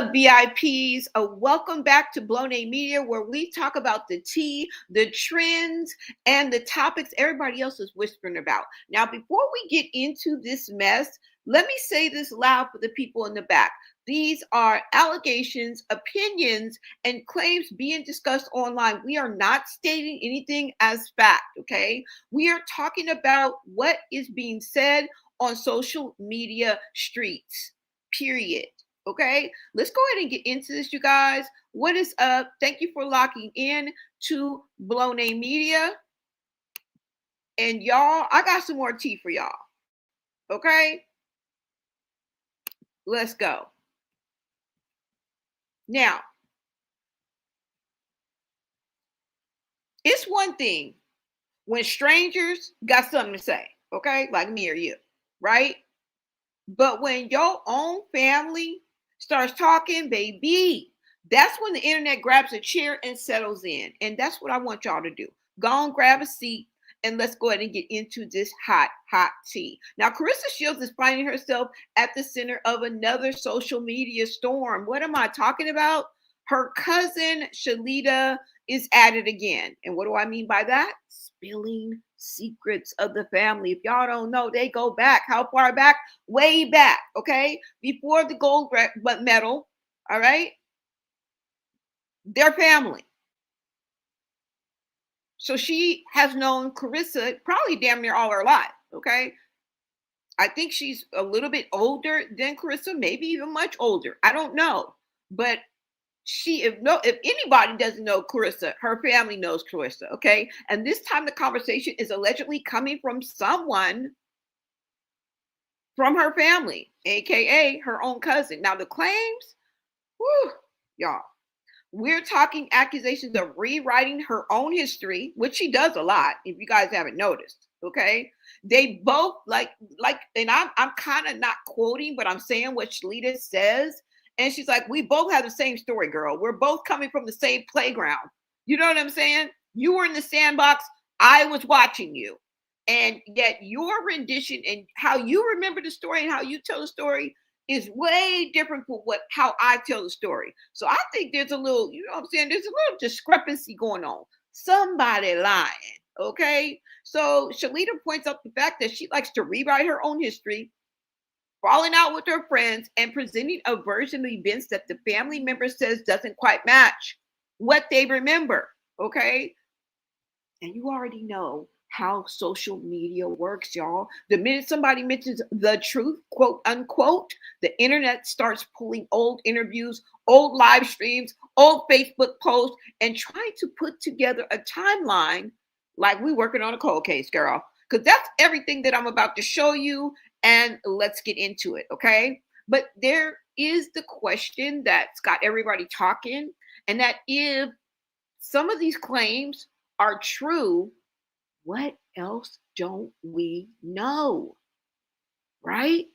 up, VIPs? Welcome back to Blown A Media, where we talk about the tea, the trends, and the topics everybody else is whispering about. Now, before we get into this mess, let me say this loud for the people in the back. These are allegations, opinions, and claims being discussed online. We are not stating anything as fact, okay? We are talking about what is being said on social media streets, period. Okay, let's go ahead and get into this, you guys. What is up? Thank you for locking in to Blown A Media. And y'all, I got some more tea for y'all. Okay, let's go. Now, it's one thing when strangers got something to say, okay, like me or you, right? But when your own family starts talking, baby, that's when the internet grabs a chair and settles in. And that's what I want y'all to do. Go on, grab a seat, and let's go ahead and get into this hot tea. Now, Claressa Shields is finding herself at the center of another social media storm. What am I talking about? Her cousin, Shalita, is at it again. And what do I mean by that? Spilling secrets of the family. If y'all don't know, they go back. How far back? Way back, okay? Before the gold medal, all right? Their family. So she has known Claressa probably damn near all her life, okay? I think she's a little bit older than Claressa, maybe even much older. I don't know. But if anybody doesn't know Claressa, her family knows Claressa, okay? And this time the conversation is allegedly coming from someone from her family, aka her own cousin. Now the claims, whew, y'all, we're talking accusations of rewriting her own history, which she does a lot, if you guys haven't noticed, okay? They both and I'm kind of not quoting, but I'm saying what Shalita says. And she's like, we both have the same story, girl. We're both coming from the same playground. You know what I'm saying? You were in the sandbox. I was watching you. And yet your rendition and how you remember the story and how you tell the story is way different from how I tell the story. So I think there's a little, you know what I'm saying? There's a little discrepancy going on. Somebody lying. Okay. So Shalita points out the fact that she likes to rewrite her own history, falling out with her friends, and presenting a version of events that the family member says doesn't quite match what they remember. Okay. And you already know how social media works, y'all. The minute somebody mentions the truth, quote unquote, the internet starts pulling old interviews, old live streams, old Facebook posts, and trying to put together a timeline like we working on a cold case, girl. Because that's everything that I'm about to show you. And let's get into it, okay? But there is the question that's got everybody talking, and that if some of these claims are true, what else don't we know? Right?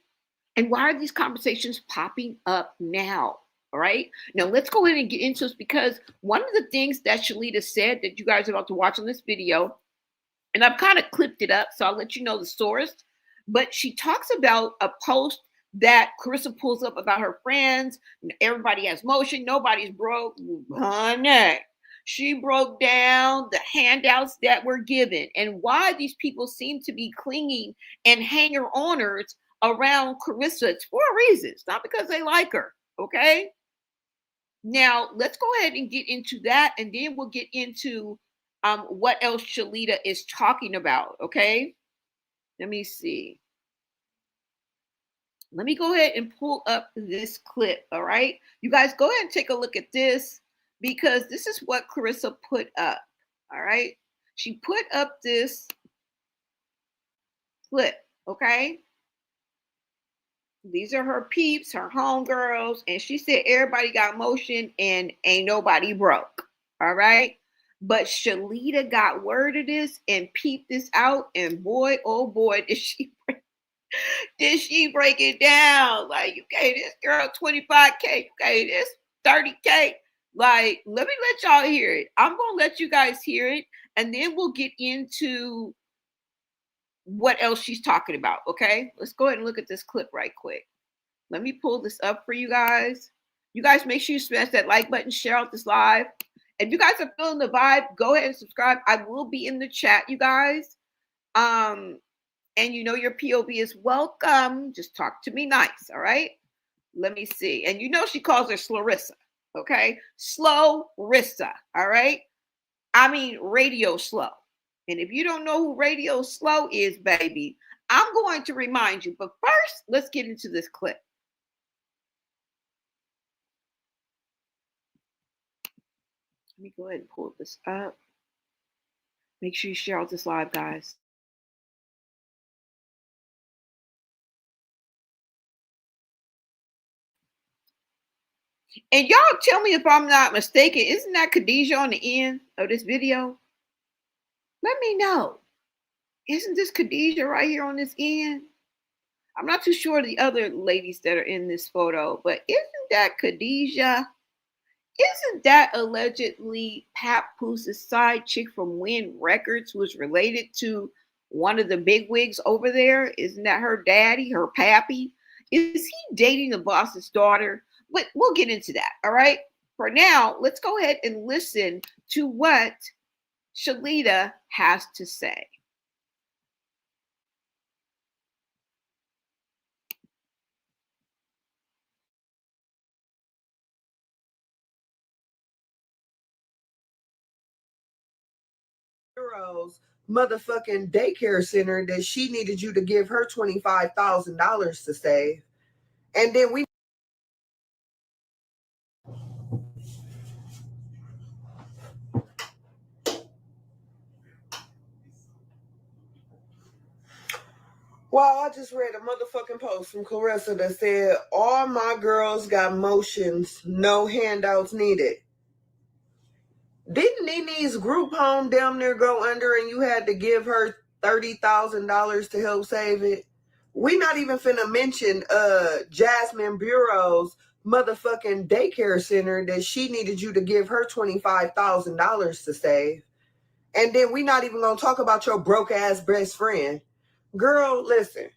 And why are these conversations popping up now? All right. Now let's go ahead and get into this, because one of the things that Shalita said that you guys are about to watch on this video, and I've kind of clipped it up, so I'll let you know the source, but she talks about a post that Claressa pulls up about her friends. Everybody has motion. Nobody's broke. Honey. She broke down the handouts that were given and why these people seem to be clinging and hanger-oners around Claressa. It's for a reason. It's not because they like her, okay? Now, let's go ahead and get into that, and then we'll get into what else Shalita is talking about, okay? Let me see. Let me go ahead and pull up this clip, all right? You guys go ahead and take a look at this, because this is what Claressa put up, all right? She put up this clip, okay? These are her peeps, her homegirls, and she said everybody got motion and ain't nobody broke, all right? But Shalita got word of this and peeped this out, and boy, oh boy, did she break it down. Like, okay, this girl 25K, okay, this 30K. Like, let me let y'all hear it. I'm gonna let you guys hear it, and then we'll get into what else she's talking about. Okay, let's go ahead and look at this clip right quick. Let me pull this up for you guys. You guys make sure you smash that like button, share out this live. If you guys are feeling the vibe, go ahead and subscribe. I will be in the chat, you guys. And you know your POV is welcome. Just talk to me nice, all right? Let me see. And you know she calls her Claressa, okay? Slow Rissa, all right? I mean Radio Slow. And if you don't know who Radio Slow is, baby, I'm going to remind you. But first, let's get into this clip. Let me go ahead and pull this up. Make sure you share out this live, guys. And y'all tell me if I'm not mistaken, isn't that Khadijah on the end of this video? Let me know. Isn't this Khadijah right here on this end? I'm not too sure the other ladies that are in this photo, but isn't that Khadijah? Isn't that allegedly Papoose' side chick from Win Records, who is related to one of the bigwigs over there? Isn't that her daddy, her pappy? Is he dating the boss's daughter? But we'll get into that, all right? For now, let's go ahead and listen to what Shalita has to say. Motherfucking daycare center that she needed you to give her $25,000 to save. And then we Well, I just read a motherfucking post from Claressa that said, all my girls got motions, no handouts needed. Didn't Nene's group home damn near go under and you had to give her $30,000 to help save it? We not even finna mention Jasmine Bureau's motherfucking daycare center that she needed you to give her $25,000 to save. And then we not even gonna talk about your broke ass best friend. Girl, listen.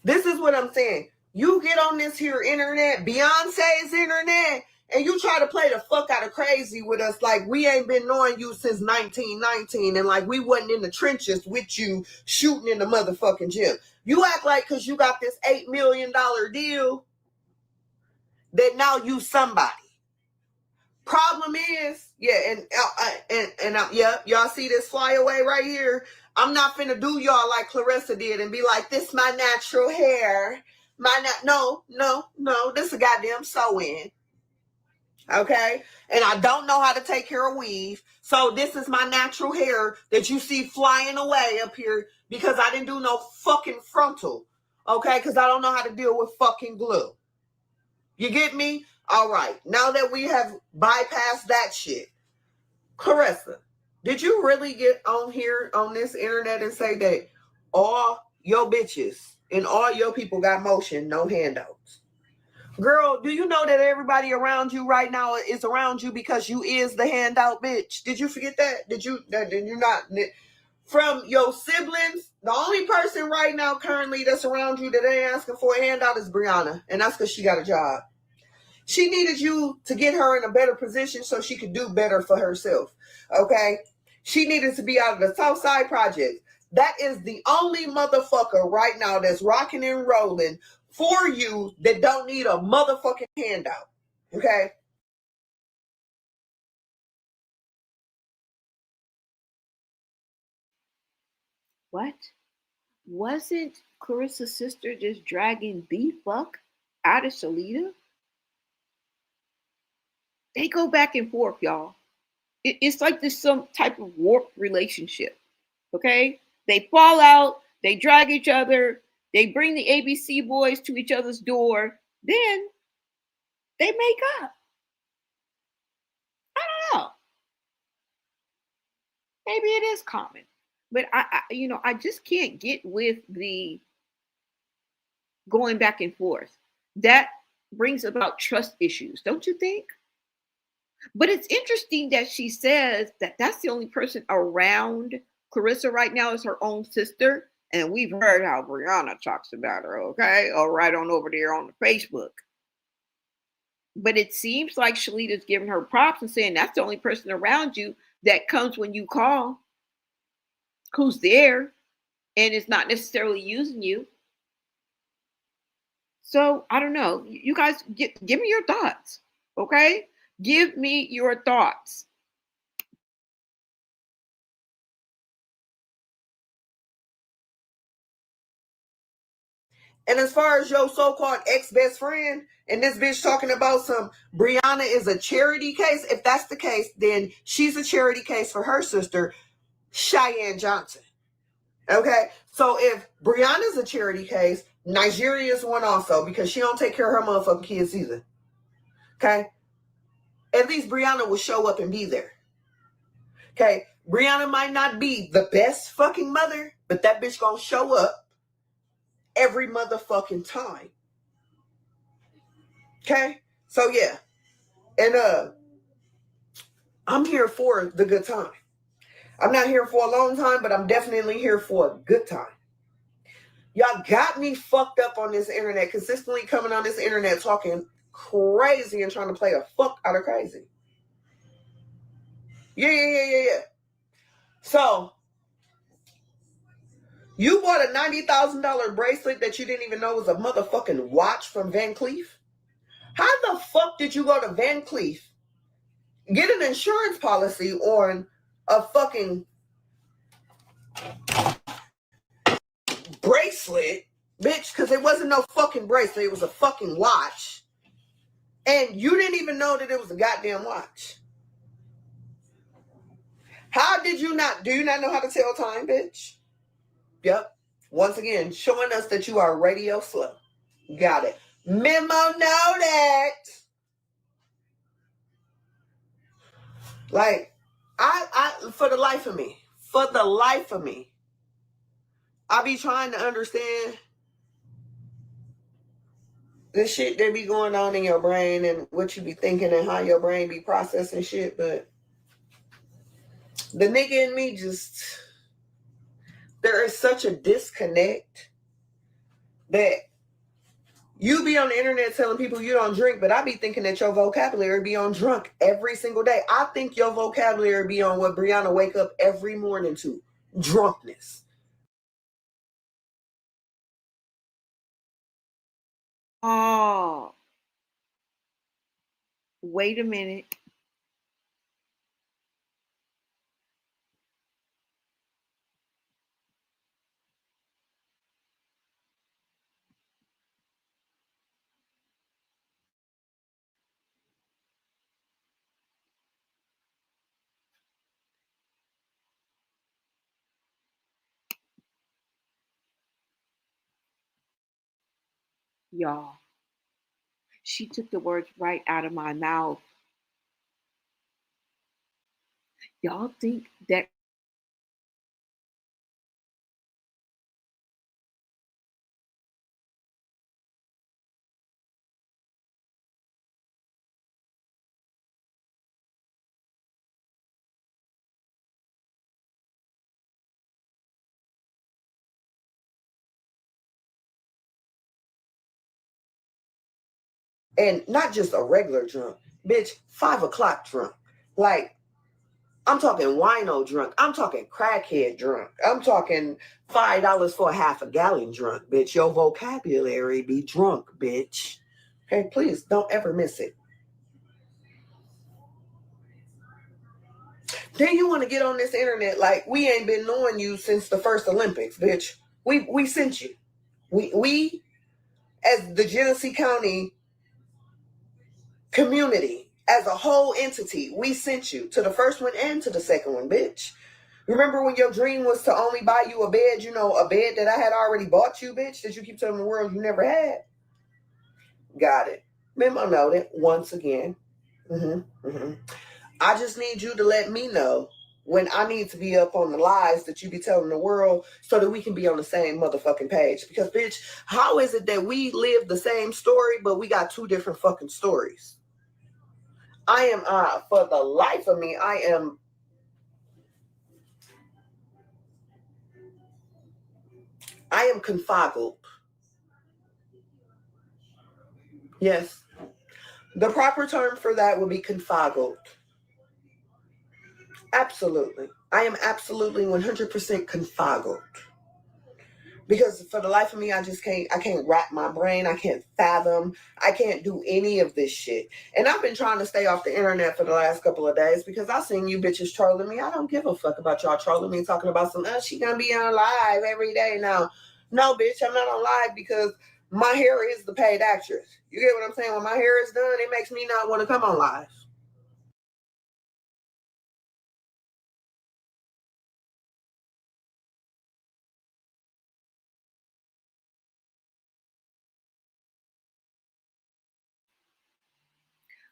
This is what I'm saying. You get on this here internet, Beyonce's internet, and you try to play the fuck out of crazy with us like we ain't been knowing you since 1919 and like we wasn't in the trenches with you shooting in the motherfucking gym. You act like because you got this $8 million deal that now you somebody. Problem is, yeah, y'all see this flyaway right here? I'm not finna do y'all like Claressa did and be like, this my natural hair. No, this a goddamn sew-in. Okay? And I don't know how to take care of weave. So this is my natural hair that you see flying away up here because I didn't do no fucking frontal. Okay? Because I don't know how to deal with fucking glue. You get me? All right. Now that we have bypassed that shit, Claressa, did you really get on here on this internet and say that all your bitches and all your people got motion, no handouts? Girl, do you know that everybody around you right now is around you because you is the handout bitch? Did you forget that? Did you not? From your siblings, the only person right now currently that's around you that ain't asking for a handout is Brianna. And that's because she got a job. She needed you to get her in a better position so she could do better for herself. Okay? She needed to be out of the Southside Project. That is the only motherfucker right now that's rocking and rolling for you that don't need a motherfucking handout. Okay? What? Wasn't Claressa's sister just dragging the fuck out of Shalita? They go back and forth, y'all. It's like this some type of warped relationship. Okay? They fall out, they drag each other, they bring the ABC boys to each other's door, then they make up. I don't know. Maybe it is common. But I just can't get with the going back and forth. That brings about trust issues, don't you think? But it's interesting that she says that that's the only person around Claressa right now is her own sister. And we've heard how Brianna talks about her, okay? Or right on over there on the Facebook. But it seems like Shalita's giving her props and saying that's the only person around you that comes when you call, who's there, and is not necessarily using you. So I don't know. You guys give me your thoughts. Okay? Give me your thoughts. And as far as your so-called ex-best friend and this bitch talking about some Brianna is a charity case, if that's the case, then she's a charity case for her sister, Cheyenne Johnson. Okay? So if Brianna's a charity case, Nigeria is one also because she don't take care of her motherfucking kids either. Okay? At least Brianna will show up and be there. Okay? Brianna might not be the best fucking mother, but that bitch gonna show up every motherfucking time. Okay? So yeah. And I'm here for the good time. I'm not here for a long time, but I'm definitely here for a good time. Y'all got me fucked up on this internet, consistently coming on this internet talking crazy and trying to play a fuck out of crazy. Yeah. So, you bought a $90,000 bracelet that you didn't even know was a motherfucking watch from Van Cleef? How the fuck did you go to Van Cleef, get an insurance policy on a fucking bracelet, bitch, because it wasn't no fucking bracelet, it was a fucking watch, and you didn't even know that it was a goddamn watch? How did you not, do you not know how to tell time, bitch? Yep. Once again, showing us that you are radio slow. Got it. Memo noted. Like, I for the life of me, I be trying to understand the shit that be going on in your brain and what you be thinking and how your brain be processing shit, but the nigga in me just, there is such a disconnect that you be on the internet telling people you don't drink, but I be thinking that your vocabulary be on drunk every single day. I think your vocabulary be on what Brianna wake up every morning to, drunkenness. Oh, wait a minute. Y'all, she took the words right out of my mouth. Y'all think that And not just a regular drunk, bitch, 5 o'clock drunk. Like, I'm talking wino drunk. I'm talking crackhead drunk. I'm talking $5 for a half a gallon drunk, bitch. Your vocabulary be drunk, bitch. Okay, please don't ever miss it. Then you want to get on this internet like we ain't been knowing you since the first Olympics, bitch. We sent you. We as the Genesee County community, as a whole entity, we sent you to the first one and to the second one, bitch. Remember when your dream was to only buy you a bed, you know, a bed that I had already bought you, bitch, that you keep telling the world you never had? Got it. Memo noted once again. I just need you to let me know when I need to be up on the lies that you be telling the world so that we can be on the same motherfucking page. Because, bitch, how is it that we live the same story, but we got two different fucking stories? I am, for the life of me, I am confoggled. Yes. The proper term for that would be confoggled. Absolutely. I am absolutely 100% confoggled. Because for the life of me, I can't wrap my brain. I can't fathom. I can't do any of this shit. And I've been trying to stay off the internet for the last couple of days because I seen you bitches trolling me. I don't give a fuck about y'all trolling me, talking about some, she gonna be on live every day now. No, bitch, I'm not on live because my hair is the paid actress. You get what I'm saying? When my hair is done, it makes me not want to come on live.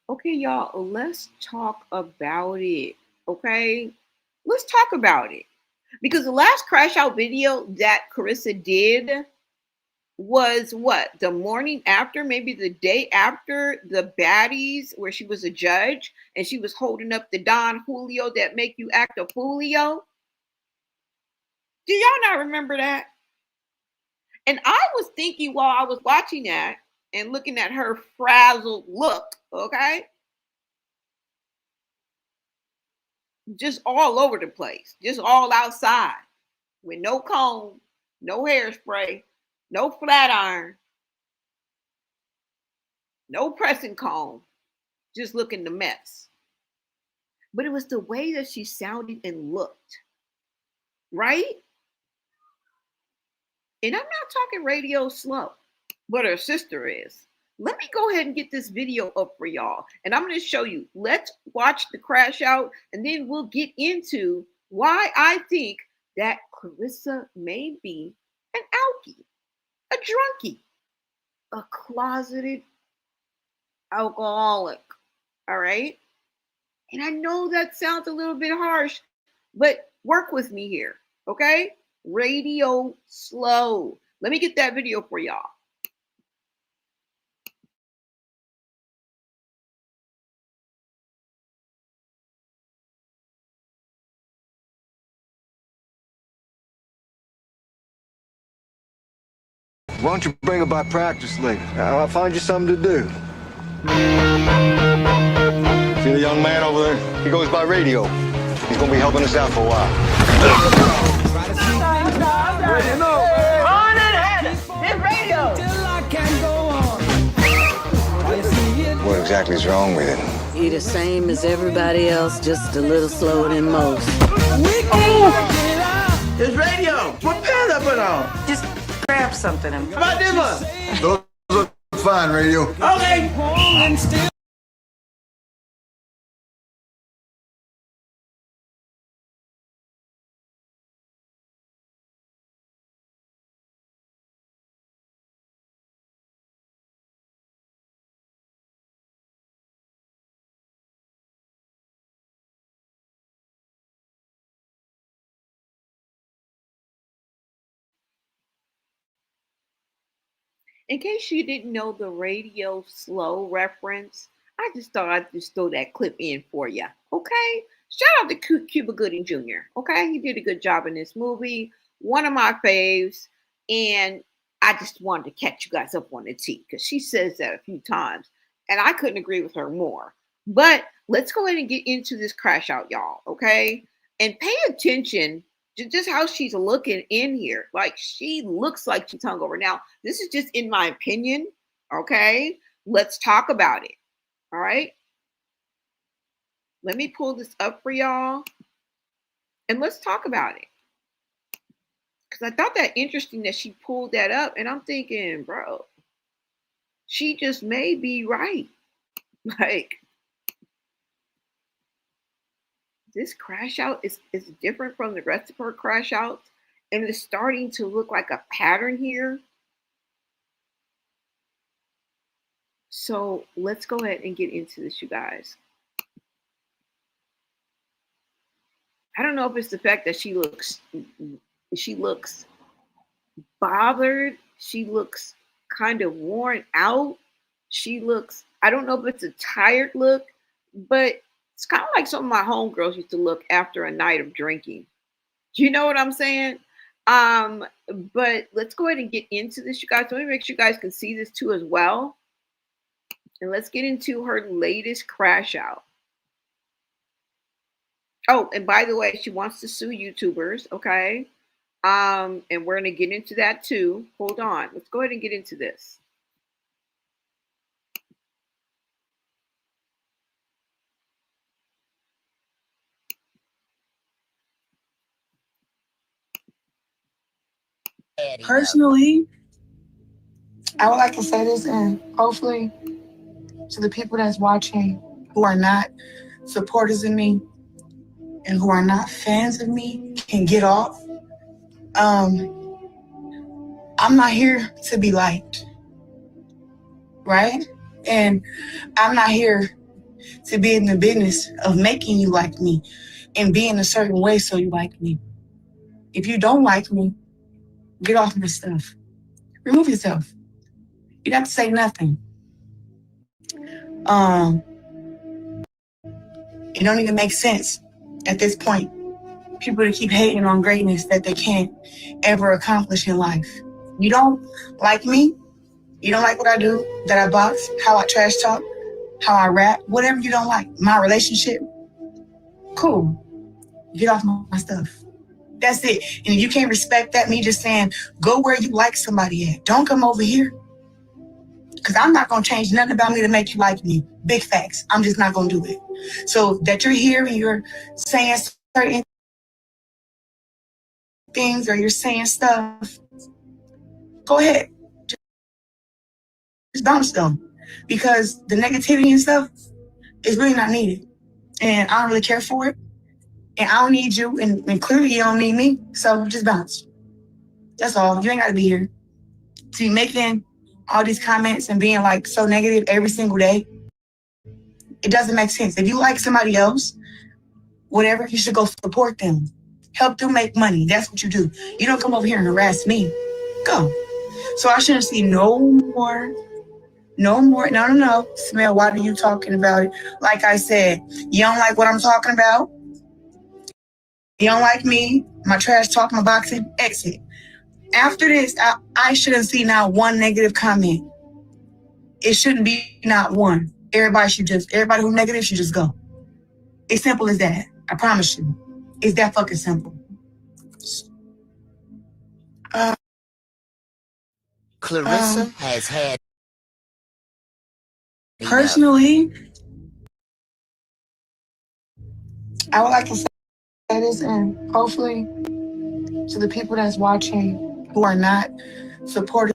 Okay, y'all, let's talk about it. Okay, let's talk about it. Because the last crash out video that Claressa did was what? The morning after, maybe the day after the baddies, where she was a judge and she was holding up the Don Julio that make you act a foolio. Do y'all not remember that? And I was thinking while I was watching that and looking at her frazzled look, okay, just all over the place, just all outside with no comb, no hairspray, no flat iron, no pressing comb, just looking the mess. But it was the way that she sounded and looked, right? And I'm not talking radio slow, but her sister is. Let me go ahead and get this video up for y'all. And I'm going to show you. Let's watch the crash out, and then we'll get into why I think that Claressa may be an alkie, a drunkie, a closeted alcoholic. All right. And I know that sounds a little bit harsh, but work with me here. Okay. Radio slow. Let me get that video for y'all. Why don't you bring her by practice later? I'll find you something to do. See the young man over there? He goes by radio. He's gonna be helping us out for a while. On and ahead! Hit radio! What exactly is wrong with it? He the same as everybody else, just a little slower than most. It's radio. What pants I put on? Just grab something. How about this one? Those look fine, radio. Okay. In case you didn't know the radio slow reference, I just thought I'd just throw that clip in for you. Okay? Shout out to Cuba Gooding Jr. Okay? He did a good job in this movie. One of my faves. And I just wanted to catch you guys up on the T because she says that a few times. And I couldn't agree with her more. But let's go ahead and get into this crash out, y'all. Okay? And pay attention to just how she's looking in here. Like, she looks like she's hungover. Now, this is just in my opinion. Okay? Let's talk about it. All right? Let me pull this up for y'all. And let's talk about it. Because I thought that interesting that she pulled that up. And I'm thinking, bro, she just may be right. Like, this crash out is different from the rest of her crash outs. And it's starting to look like a pattern here. So let's go ahead and get into this, you guys. I don't know if it's the fact that she looks bothered. She looks kind of worn out. I don't know if it's a tired look, but it's kind of like some of my homegirls used to look after a night of drinking. Do you know what I'm saying? But let's go ahead and get into this, you guys. Let me make sure you guys can see this too as well. And let's get into her latest crash out. Oh, and by the way, she wants to sue YouTubers, okay? And we're gonna get into that too. Hold on. Let's go ahead and get into this. Personally, I would like to say this, and hopefully to the people that's watching who are not supporters of me and who are not fans of me can get off. I'm not here to be liked, right? And I'm not here to be in the business of making you like me and be in a certain way so you like me. If you don't like me, get off my stuff. Remove yourself. You don't have to say nothing. It don't even make sense at this point. People to keep hating on greatness that they can't ever accomplish in life. You don't like me, you don't like what I do, that I box, how I trash talk, how I rap, whatever you don't like, my relationship, cool. Get off my stuff. That's it. And if you can't respect that, me just saying, go where you like somebody at. Don't come over here. Because I'm not going to change nothing about me to make you like me. Big facts. I'm just not going to do it. So that you're here and you're saying certain things or you're saying stuff, go ahead. Just bounce them. Because the negativity and stuff is really not needed. And I don't really care for it. And I don't need you. And clearly you don't need me. So just bounce. That's all. You ain't got to be here. To be making all these comments and being like so negative every single day, it doesn't make sense. If you like somebody else, whatever, you should go support them. Help them make money. That's what you do. You don't come over here and harass me. Go. So I shouldn't see no more. No. Smell, why are you talking about it? Like I said, you don't like what I'm talking about. You don't like me, my trash talk, my boxing, exit. After this, I shouldn't see not one negative comment. It shouldn't be not one. Everybody who's negative should just go. It's simple as that. I promise you. It's that fucking simple. Claressa has had personally, I would like to say this, and hopefully to the people that's watching who are not supporting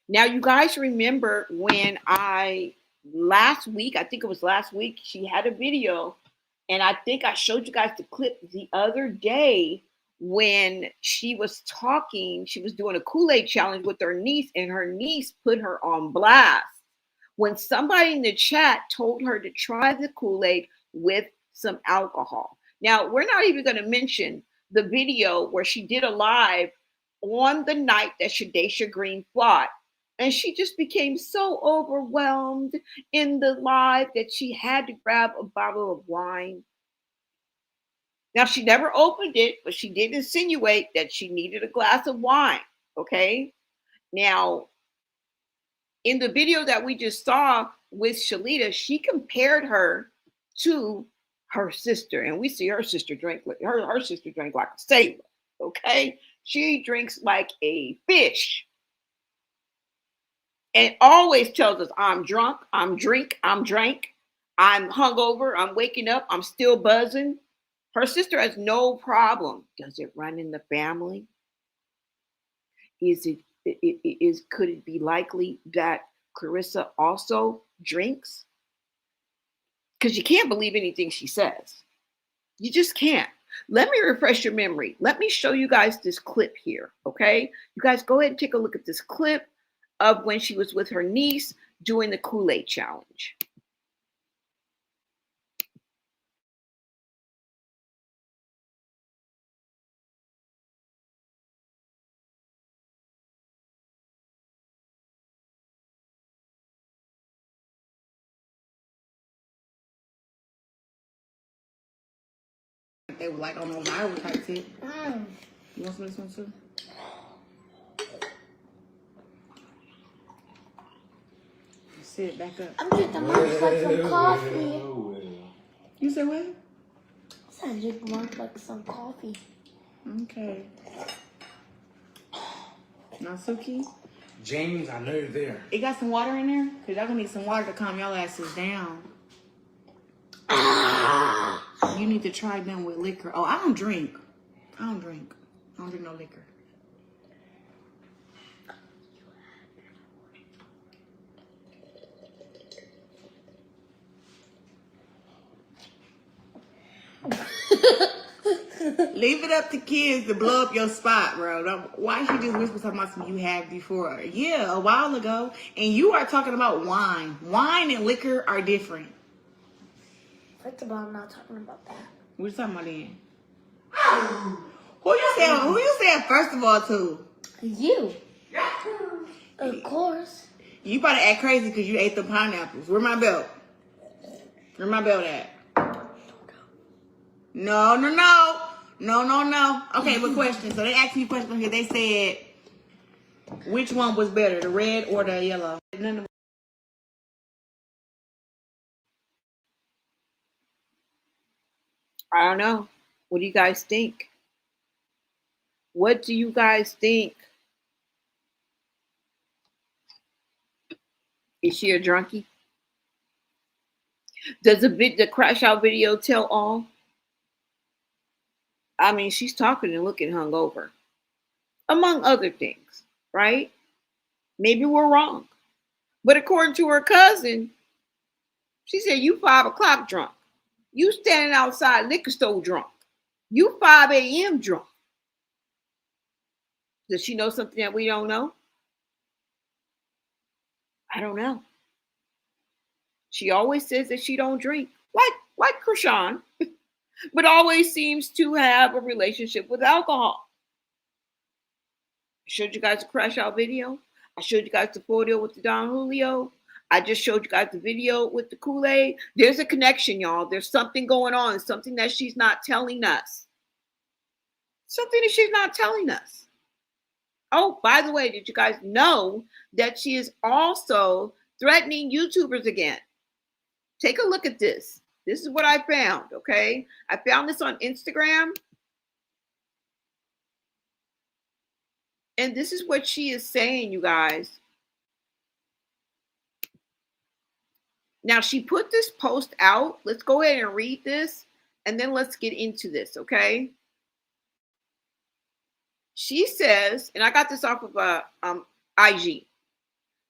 Now, you guys remember when last week, I think it was last week, she had a video, and I think I showed you guys the clip the other day when she was talking. She was doing a Kool-Aid challenge with her niece, and her niece put her on blast when somebody in the chat told her to try the Kool-Aid with some alcohol. Now, we're not even going to mention the video where she did a live on the night that Shadesha Green fought. And she just became so overwhelmed in the live that she had to grab a bottle of wine. Now, she never opened it, but she did insinuate that she needed a glass of wine. Okay. Now, in the video that we just saw with Shalita, she compared her to her sister. And we see her sister drink like a sailor. Okay. She drinks like a fish. And always tells us, I'm drunk, I'm drank, I'm hungover, I'm waking up, I'm still buzzing. Her sister has no problem. Does it run in the family? Could it be likely that Claressa also drinks? Because you can't believe anything she says. You just can't. Let me refresh your memory. Let me show you guys this clip here, okay? You guys go ahead and take a look at this clip of when she was with her niece doing the Kool-Aid challenge. They were like on a viral type tip. You want some of this one too? Sit back up. I'm drinking lunch like some coffee. You said what? I said I drink lunch like some coffee. Okay. Nasuki? James, I know you're there. It got some water in there? Because y'all gonna need some water to calm y'all asses down. You need to try them with liquor. Oh, I don't drink. I don't drink no liquor. Leave it up to kids to blow up your spot, bro. Why should you just whisper talking about something you had before? Yeah, a while ago. And you are talking about wine. Wine and liquor are different. First of all, I'm not talking about that. What you talking about then? Who you saying first of all to? You. Of course. You about to act crazy because you ate the pineapples. Where my belt? Where my belt at? No. Okay, but question. So they asked me a question here. They said, which one was better, the red or the yellow? I don't know. What do you guys think? What do you guys think? Is she a drunkie? Does the crash out video tell all? I mean, she's talking and looking hungover, among other things, right? Maybe we're wrong. But according to her cousin, she said, you 5 o'clock drunk. You standing outside liquor store drunk. You 5 a.m. drunk. Does she know something that we don't know? I don't know. She always says that she don't drink, like Krishan, but always seems to have a relationship with alcohol. I showed you guys the crash out video. I showed you guys the photo with the Don Julio. I just showed you guys the video with the Kool-Aid. There's a connection, y'all. There's something going on, something that she's not telling us. Something that she's not telling us. Oh, by the way, did you guys know that she is also threatening YouTubers again? Take a look at this. This is what I found, okay? I found this on Instagram. And this is what she is saying, you guys. Now, she put this post out. Let's go ahead and read this, and then let's get into this, okay? She says, and I got this off of IG.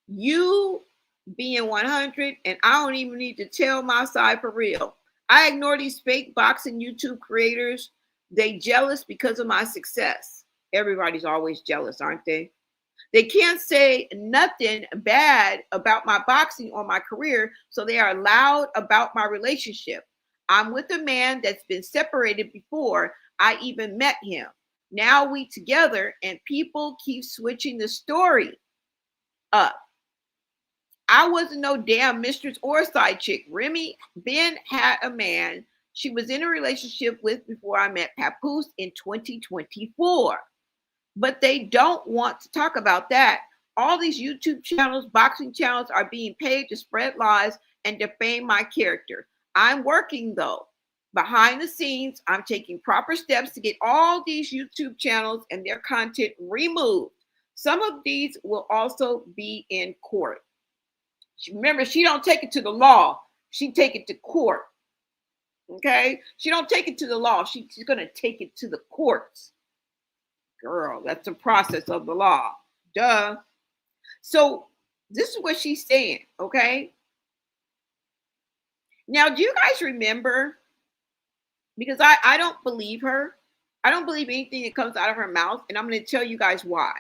You being 100, and I don't even need to tell my side for real. I ignore these fake boxing YouTube creators. They jealous because of my success. Everybody's always jealous, aren't they? They can't say nothing bad about my boxing or my career, so they are loud about my relationship. I'm with a man that's been separated before I even met him. Now we together, and people keep switching the story up. I wasn't no damn mistress or side chick. Remy Ben had a man she was in a relationship with before I met Papoose in 2024. But they don't want to talk about that. All these YouTube channels, boxing channels are being paid to spread lies and defame my character. I'm working though. Behind the scenes, I'm taking proper steps to get all these YouTube channels and their content removed. Some of these will also be in court. Remember, she don't take it to the law. She take it to court. Okay? She don't take it to the law. She's going to take it to the courts. Girl, that's the process of the law. Duh. So this is what she's saying, okay? Now, do you guys remember? Because I don't believe her. I don't believe anything that comes out of her mouth, and I'm going to tell you guys why.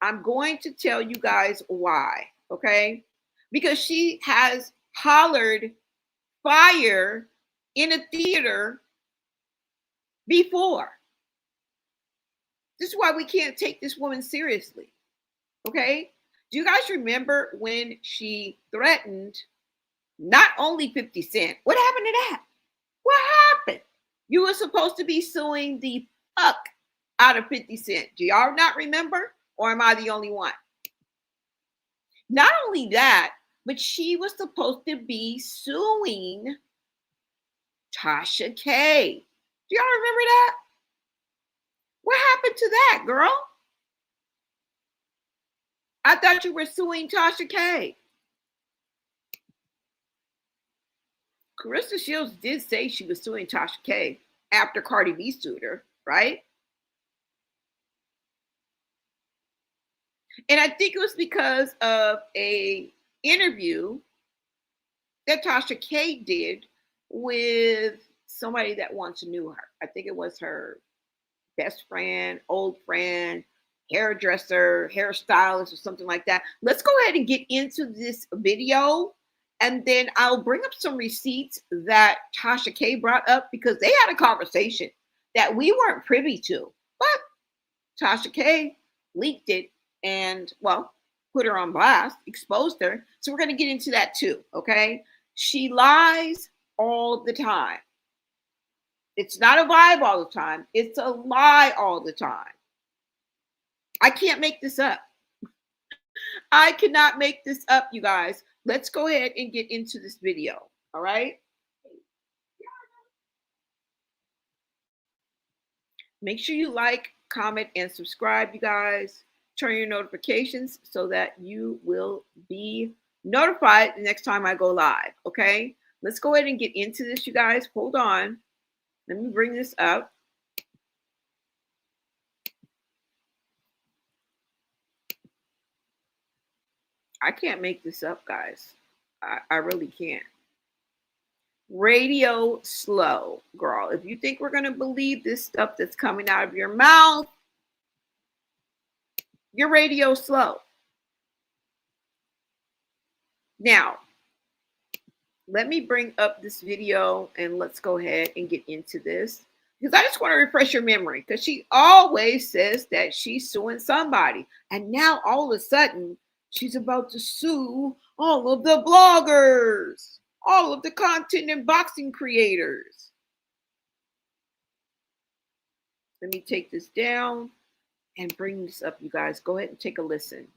I'm going to tell you guys why, okay? Because she has hollered fire in a theater before. This is why we can't take this woman seriously, okay? Do you guys remember when she threatened not only 50 Cent? What happened to that? What happened? You were supposed to be suing the fuck out of 50 Cent. Do y'all not remember? Or am I the only one? Not only that, but she was supposed to be suing Tasha K. Do y'all remember that? What happened to that, girl? I thought you were suing Tasha K. Claressa Shields did say she was suing Tasha K after Cardi B sued her, right? And I think it was because of a interview that Tasha K did with somebody that once knew her. I think it was her best friend, old friend, hairdresser, hairstylist, or something like that. Let's go ahead and get into this video, and then I'll bring up some receipts that Tasha K brought up because they had a conversation that we weren't privy to, but Tasha K leaked it and, well, put her on blast, exposed her. So we're going to get into that too, okay? She lies all the time. It's not a vibe all the time. It's a lie all the time. I can't make this up. I cannot make this up, you guys. Let's go ahead and get into this video, all right? Make sure you like, comment, and subscribe, you guys. Turn your notifications so that you will be notified the next time I go live, okay? Let's go ahead and get into this, you guys. Hold on. Let me bring this up. I can't make this up, guys. I really can't. Radio slow, girl. If you think we're going to believe this stuff that's coming out of your mouth, your radio slow. Now, let me bring up this video and let's go ahead and get into this. Because I just want to refresh your memory. Because she always says that she's suing somebody. And now all of a sudden, she's about to sue all of the bloggers, all of the content and boxing creators. Let me take this down and bring this up, you guys. Go ahead and take a listen.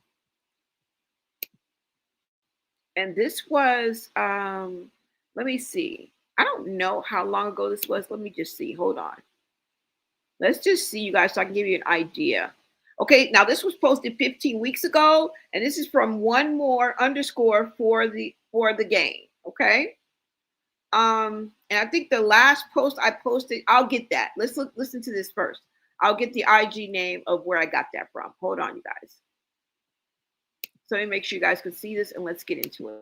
And this was, let me see. I don't know how long ago this was. Let me just see. Hold on. Let's just see, you guys, so I can give you an idea. Okay, now this was posted 15 weeks ago, and this is from one more underscore for the game. Okay. And I think the last post I posted, I'll get that. Let's listen to this first. I'll get the IG name of where I got that from. Hold on, you guys. So let me make sure you guys can see this, and let's get into it.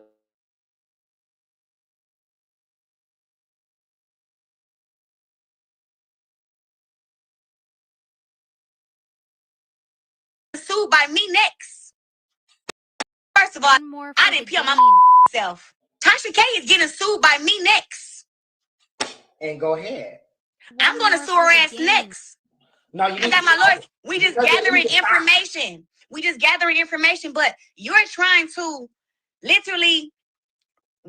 Sued by me next. First of all, I didn't peel my self. Tasha K is getting sued by me next. And go ahead. I'm going to sue her ass next. No, you I got my lawyers. We just gathering information. We just gathering information, but you're trying to literally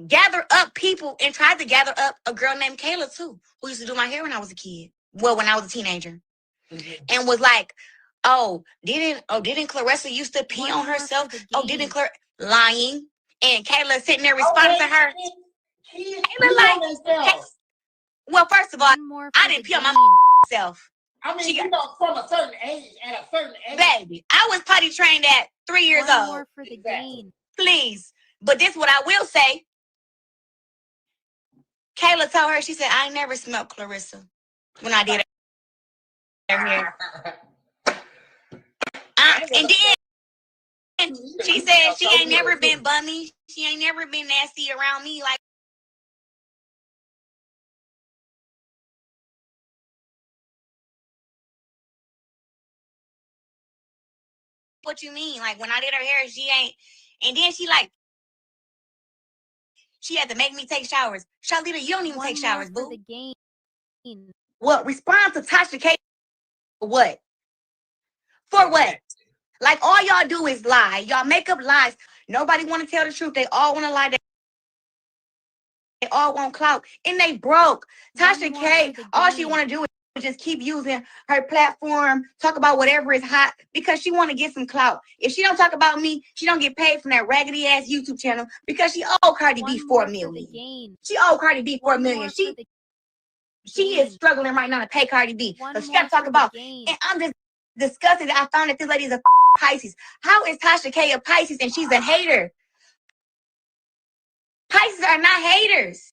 gather up people and try to gather up a girl named Kayla too, who used to do my hair when I was a kid. Well, when I was a teenager. Mm-hmm. And was like, didn't Claressa used to pee on herself? Oh, didn't Claressa lying? And Kayla sitting there responding to her. Kayla like, well, first of all, I didn't pee on my self. I mean, from a certain age, at a certain age. Baby, I was potty trained at 3 years old. More for the gain. Please. But this what I will say. Kayla told her, she said, I ain't never smelled Claressa when I did her hair. And then she said she ain't never been bummy. She ain't never been nasty around me like. What you mean? Like when I did her hair, she ain't. And then she had to make me take showers. Charlita, you don't even take showers, boo. For the gain. What? Respond to Tasha K. For what? For what? Like all y'all do is lie. Y'all make up lies. Nobody want to tell the truth. They all want to lie. They all want clout. And they broke. Tasha K, all she want to do is just keep using her platform, talk about whatever is hot because she want to get some clout. If she don't talk about me, she don't get paid from that raggedy ass YouTube channel because she owe Cardi B $4 million. She owe Cardi B $4 million. She is struggling right now to pay Cardi B. So she got to talk about, and I'm just disgusted that I found that this lady is a Pisces. How is Tasha K a Pisces and she's a hater? Pisces are not haters.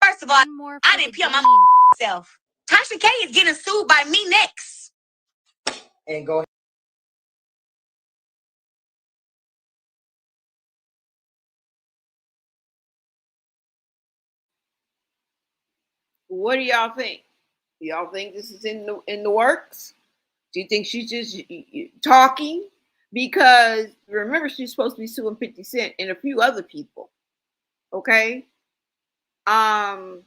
First of all, I didn't peel my self. Tasha K is getting sued by me next. And go ahead. What do y'all think? Y'all think this is in the works? Do you think she's just talking? Because remember, she's supposed to be suing 50 Cent and a few other people. Okay. I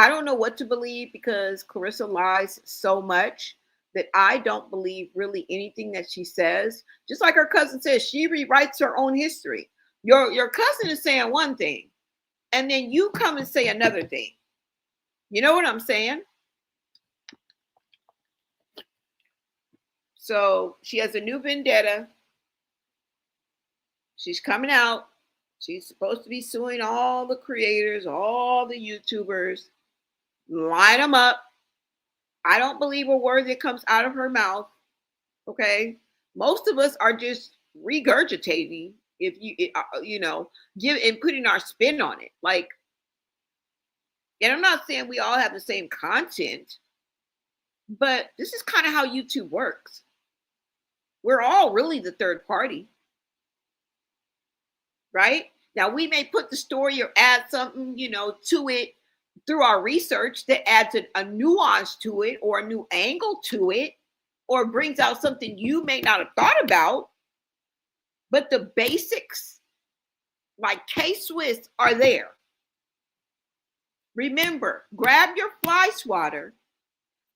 don't know what to believe because Claressa lies so much that I don't believe really anything that she says. Just like her cousin says, she rewrites her own history. Your cousin is saying one thing, and then you come and say another thing. You know what I'm saying? So she has a new vendetta. She's coming out. She's supposed to be suing all the creators, all the YouTubers. Line them up. I don't believe a word that comes out of her mouth. Okay. Most of us are just regurgitating if give and putting our spin on it. Like, and I'm not saying we all have the same content, but this is kind of how YouTube works. We're all really the third party, right? Now we may put the story or add something, to it through our research that adds a nuance to it or a new angle to it or brings out something you may not have thought about. But the basics, like K-Swiss, are there. Remember, grab your fly swatter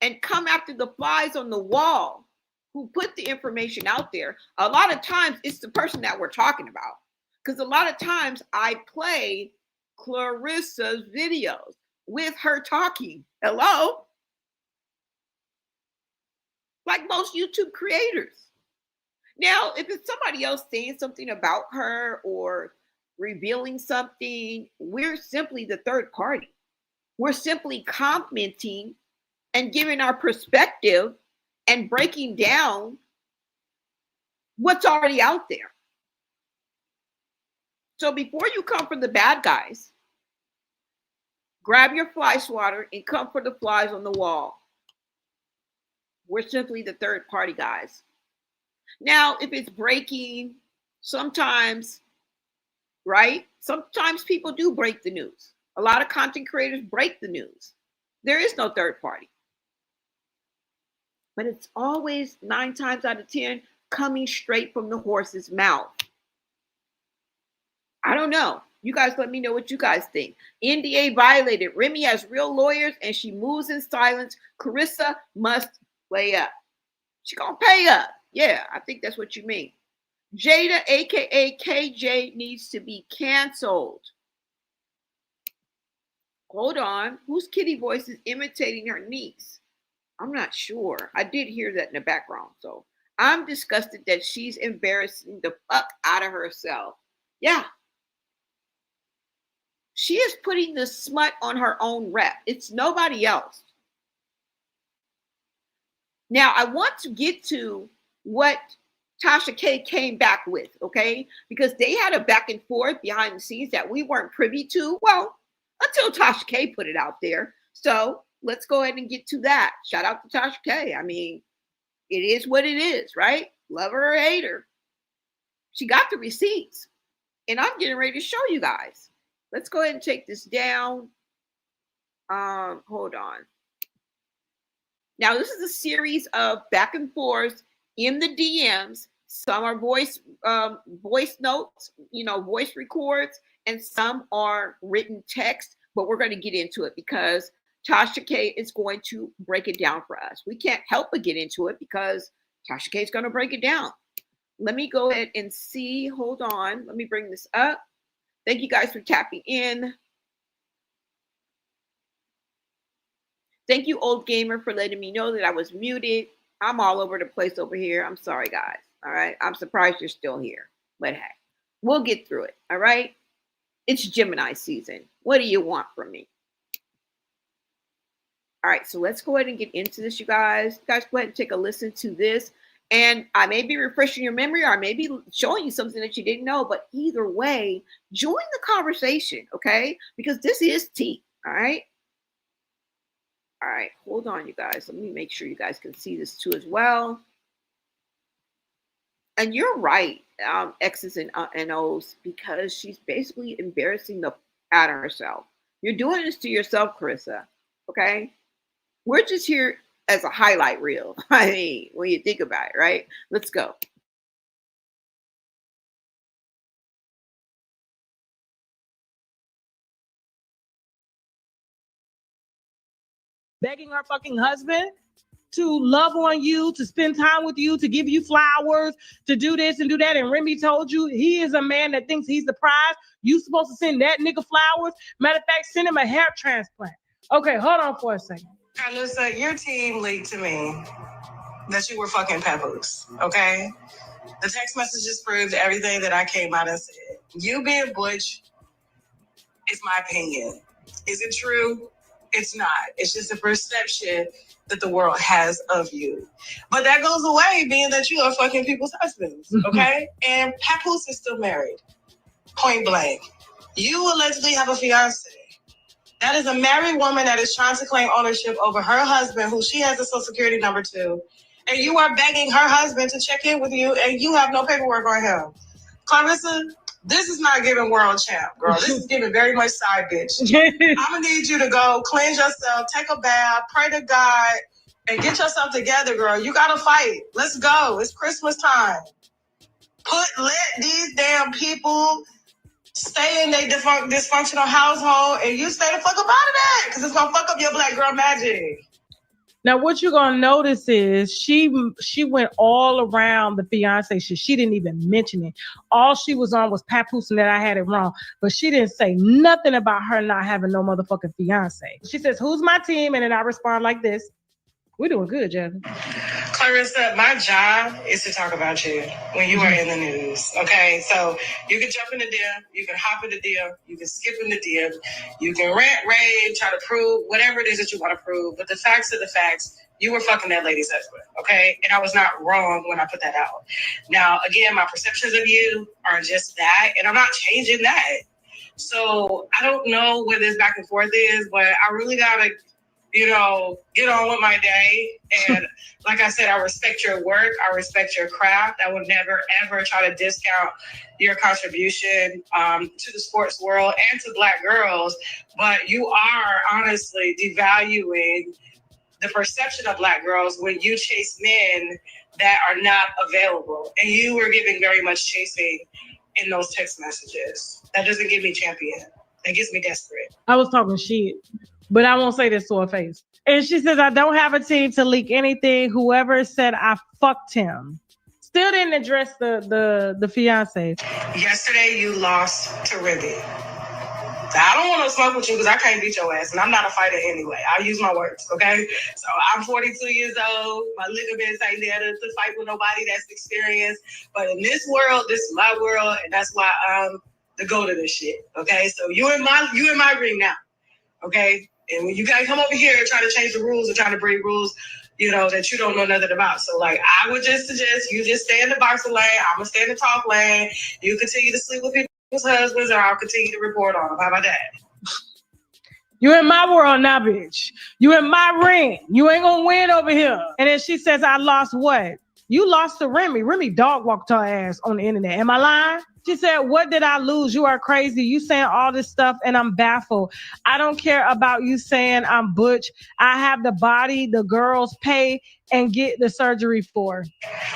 and come after the flies on the wall who put the information out there. A lot of times it's the person that we're talking about. Because a lot of times I play Claressa's videos with her talking. Hello? Like most YouTube creators. Now, if it's somebody else saying something about her or revealing something, we're simply the third party. We're simply commenting and giving our perspective and breaking down what's already out there. So before you come for the bad guys, grab your fly swatter and come for the flies on the wall. We're simply the third party, guys. Now, if it's breaking, sometimes, right? Sometimes people do break the news. A lot of content creators break the news. There is no third party. But it's always 9 times out of 10 coming straight from the horse's mouth. I don't know. You guys let me know what you guys think. NDA violated. Remy has real lawyers and she moves in silence. Claressa must play up. She gonna pay up. Yeah, I think that's what you mean. Jada, aka KJ, needs to be canceled. Hold on. Whose kitty voice is imitating her niece? I'm not sure. I did hear that in the background. So I'm disgusted that she's embarrassing the fuck out of herself. Yeah. She is putting the smut on her own rep. It's nobody else. Now, I want to get to what Tasha K came back with, okay? Because they had a back and forth behind the scenes that we weren't privy to. Well, until Tasha K put it out there. So let's go ahead and get to that. Shout out to Tasha K. I mean, it is what it is, right? Love her or hate her. She got the receipts. And I'm getting ready to show you guys. Let's go ahead and take this down. Hold on. Now, this is a series of back and forth in the DMs. Some are voice notes, voice records, and some are written text. But we're going to get into it because Tasha K is going to break it down for us. We can't help but get into it because Tasha K is going to break it down. Let me go ahead and see. Hold on. Let me bring this up. Thank you guys for tapping in. Thank you, Old Gamer, for letting me know that I was muted. I'm all over the place over here. I'm sorry, guys. All right. I'm surprised you're still here. But hey, we'll get through it. All right. It's Gemini season. What do you want from me? All right. So let's go ahead and get into this, you guys. You guys go ahead and take a listen to this. And I may be refreshing your memory or I may be showing you something that you didn't know. But either way, join the conversation, okay? Because this is tea, all right? All right, hold on, you guys. Let me make sure you guys can see this too as well. And you're right, X's and O's, because she's basically embarrassing the out of herself. You're doing this to yourself, Claressa, okay? We're just here as a highlight reel. I mean, when you think about it, right? Let's go. Begging her fucking husband to love on you, to spend time with you, to give you flowers, to do this and do that. And Remy told you he is a man that thinks he's the prize. You supposed to send that nigga flowers. Matter of fact, send him a hair transplant. Okay, hold on for a second. Claressa, your team leaked to me that you were fucking Papoose, okay? The text messages proved everything that I came out and said. You being Butch is my opinion. Is it true? It's not. It's just a perception that the world has of you. But that goes away being that you are fucking people's husbands, okay? And Papoose is still married. Point blank. You allegedly have a fiance. That is a married woman that is trying to claim ownership over her husband, who she has a social security number to. And you are begging her husband to check in with you, and you have no paperwork on him. Claressa, this is not giving world champ, girl. This is giving very much side bitch. I'm going to need you to go cleanse yourself, take a bath, pray to God, and get yourself together, girl. You got to fight. Let's go. It's Christmas time. Let these damn people stay in their dysfunctional household, and you stay the fuck up out of that, because it's gonna fuck up your black girl magic. Now, what you're gonna notice is she went all around the fiance shit. She didn't even mention it. All she was on was Papoose and that I had it wrong, but she didn't say nothing about her not having no motherfucking fiance. She says, "Who's my team?" And then I respond like this. We're doing good, Jasmine. Claressa, my job is to talk about you when you are in the news, okay? So you can jump in the DM, you can hop in the DM, you can skip in the DM, you can rant, rave, try to prove whatever it is that you want to prove, but the facts are the facts. You were fucking that lady's husband, okay? And I was not wrong when I put that out. Now, again, my perceptions of you are just that, and I'm not changing that. So I don't know where this back and forth is, but I really gotta get on with my day. And like I said, I respect your work. I respect your craft. I would never, ever try to discount your contribution to the sports world and to Black girls. But you are honestly devaluing the perception of Black girls when you chase men that are not available. And you were giving very much chasing in those text messages. That doesn't give me champion. That gets me desperate. I was talking shit, but I won't say this to her face. And she says, I don't have a team to leak anything. Whoever said I fucked him. Still didn't address the fiance. Yesterday you lost to Ribby. I don't want to smoke with you because I can't beat your ass, and I'm not a fighter anyway. I use my words, okay? So I'm 42 years old. My ligaments ain't there to fight with nobody that's experienced. But in this world, this is my world, and that's why I'm the goat of this shit, okay? So you in my ring now, okay? And when you guys come over here and try to change the rules and try to break rules, that you don't know nothing about. So, like, I would just suggest you just stay in the boxing lane. I'm going to stay in the talk lane. You continue to sleep with people's husbands, and I'll continue to report on them. How about that? You in my world now, bitch. You in my ring. You ain't going to win over here. And then she says, I lost what? You lost to Remy. Remy dog walked her ass on the internet. Am I lying? She said, what did I lose? You are crazy. You saying all this stuff and I'm baffled. I don't care about you saying I'm butch. I have the body the girls pay and get the surgery for.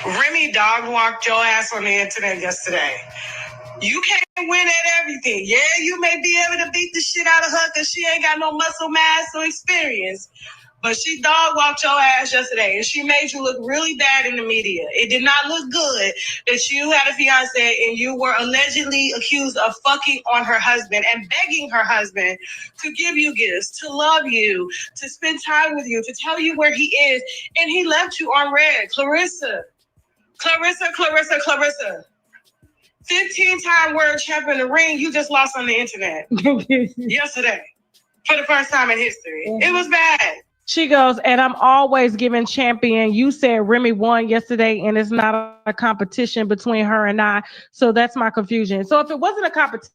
Remy dog walked your ass on the internet yesterday. You can't win at everything. Yeah, you may be able to beat the shit out of her because she ain't got no muscle mass or experience. But she dog walked your ass yesterday and she made you look really bad in the media. It did not look good that you had a fiance and you were allegedly accused of fucking on her husband and begging her husband to give you gifts, to love you, to spend time with you, to tell you where he is. And he left you on red. Claressa. 15-time world champion in the ring, you just lost on the internet yesterday for the first time in history. It was bad. She goes, and I'm always giving champion. You said Remy won yesterday, and it's not a competition between her and I. So that's my confusion. So if it wasn't a competition,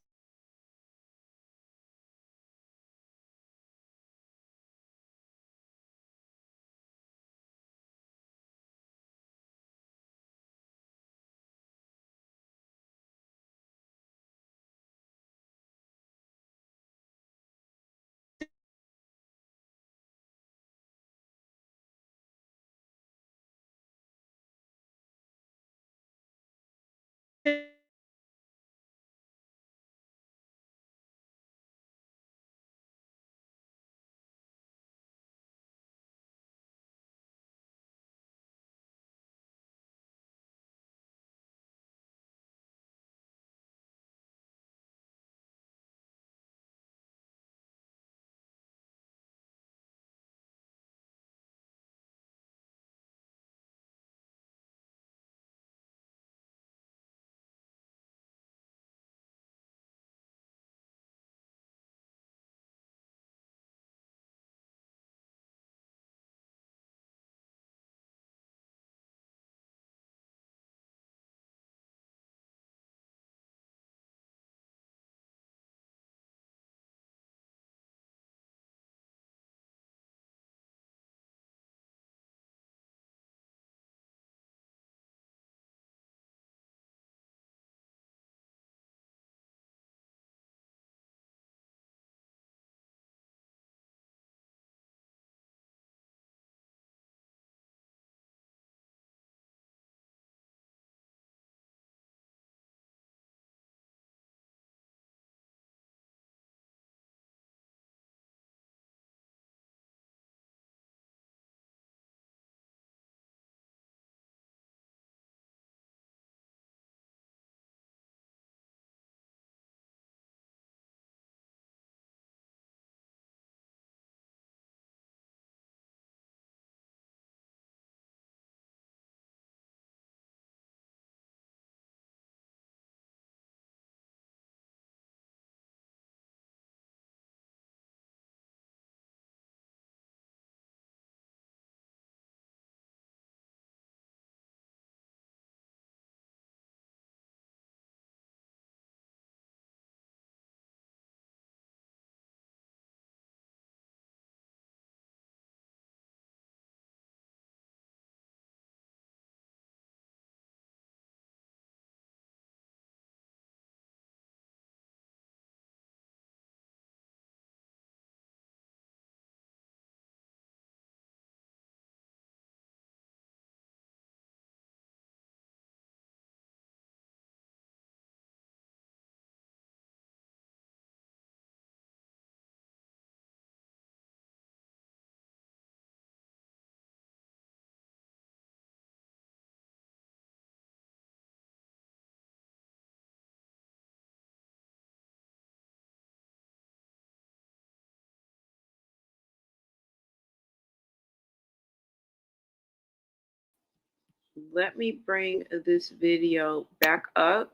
Let me bring this video back up.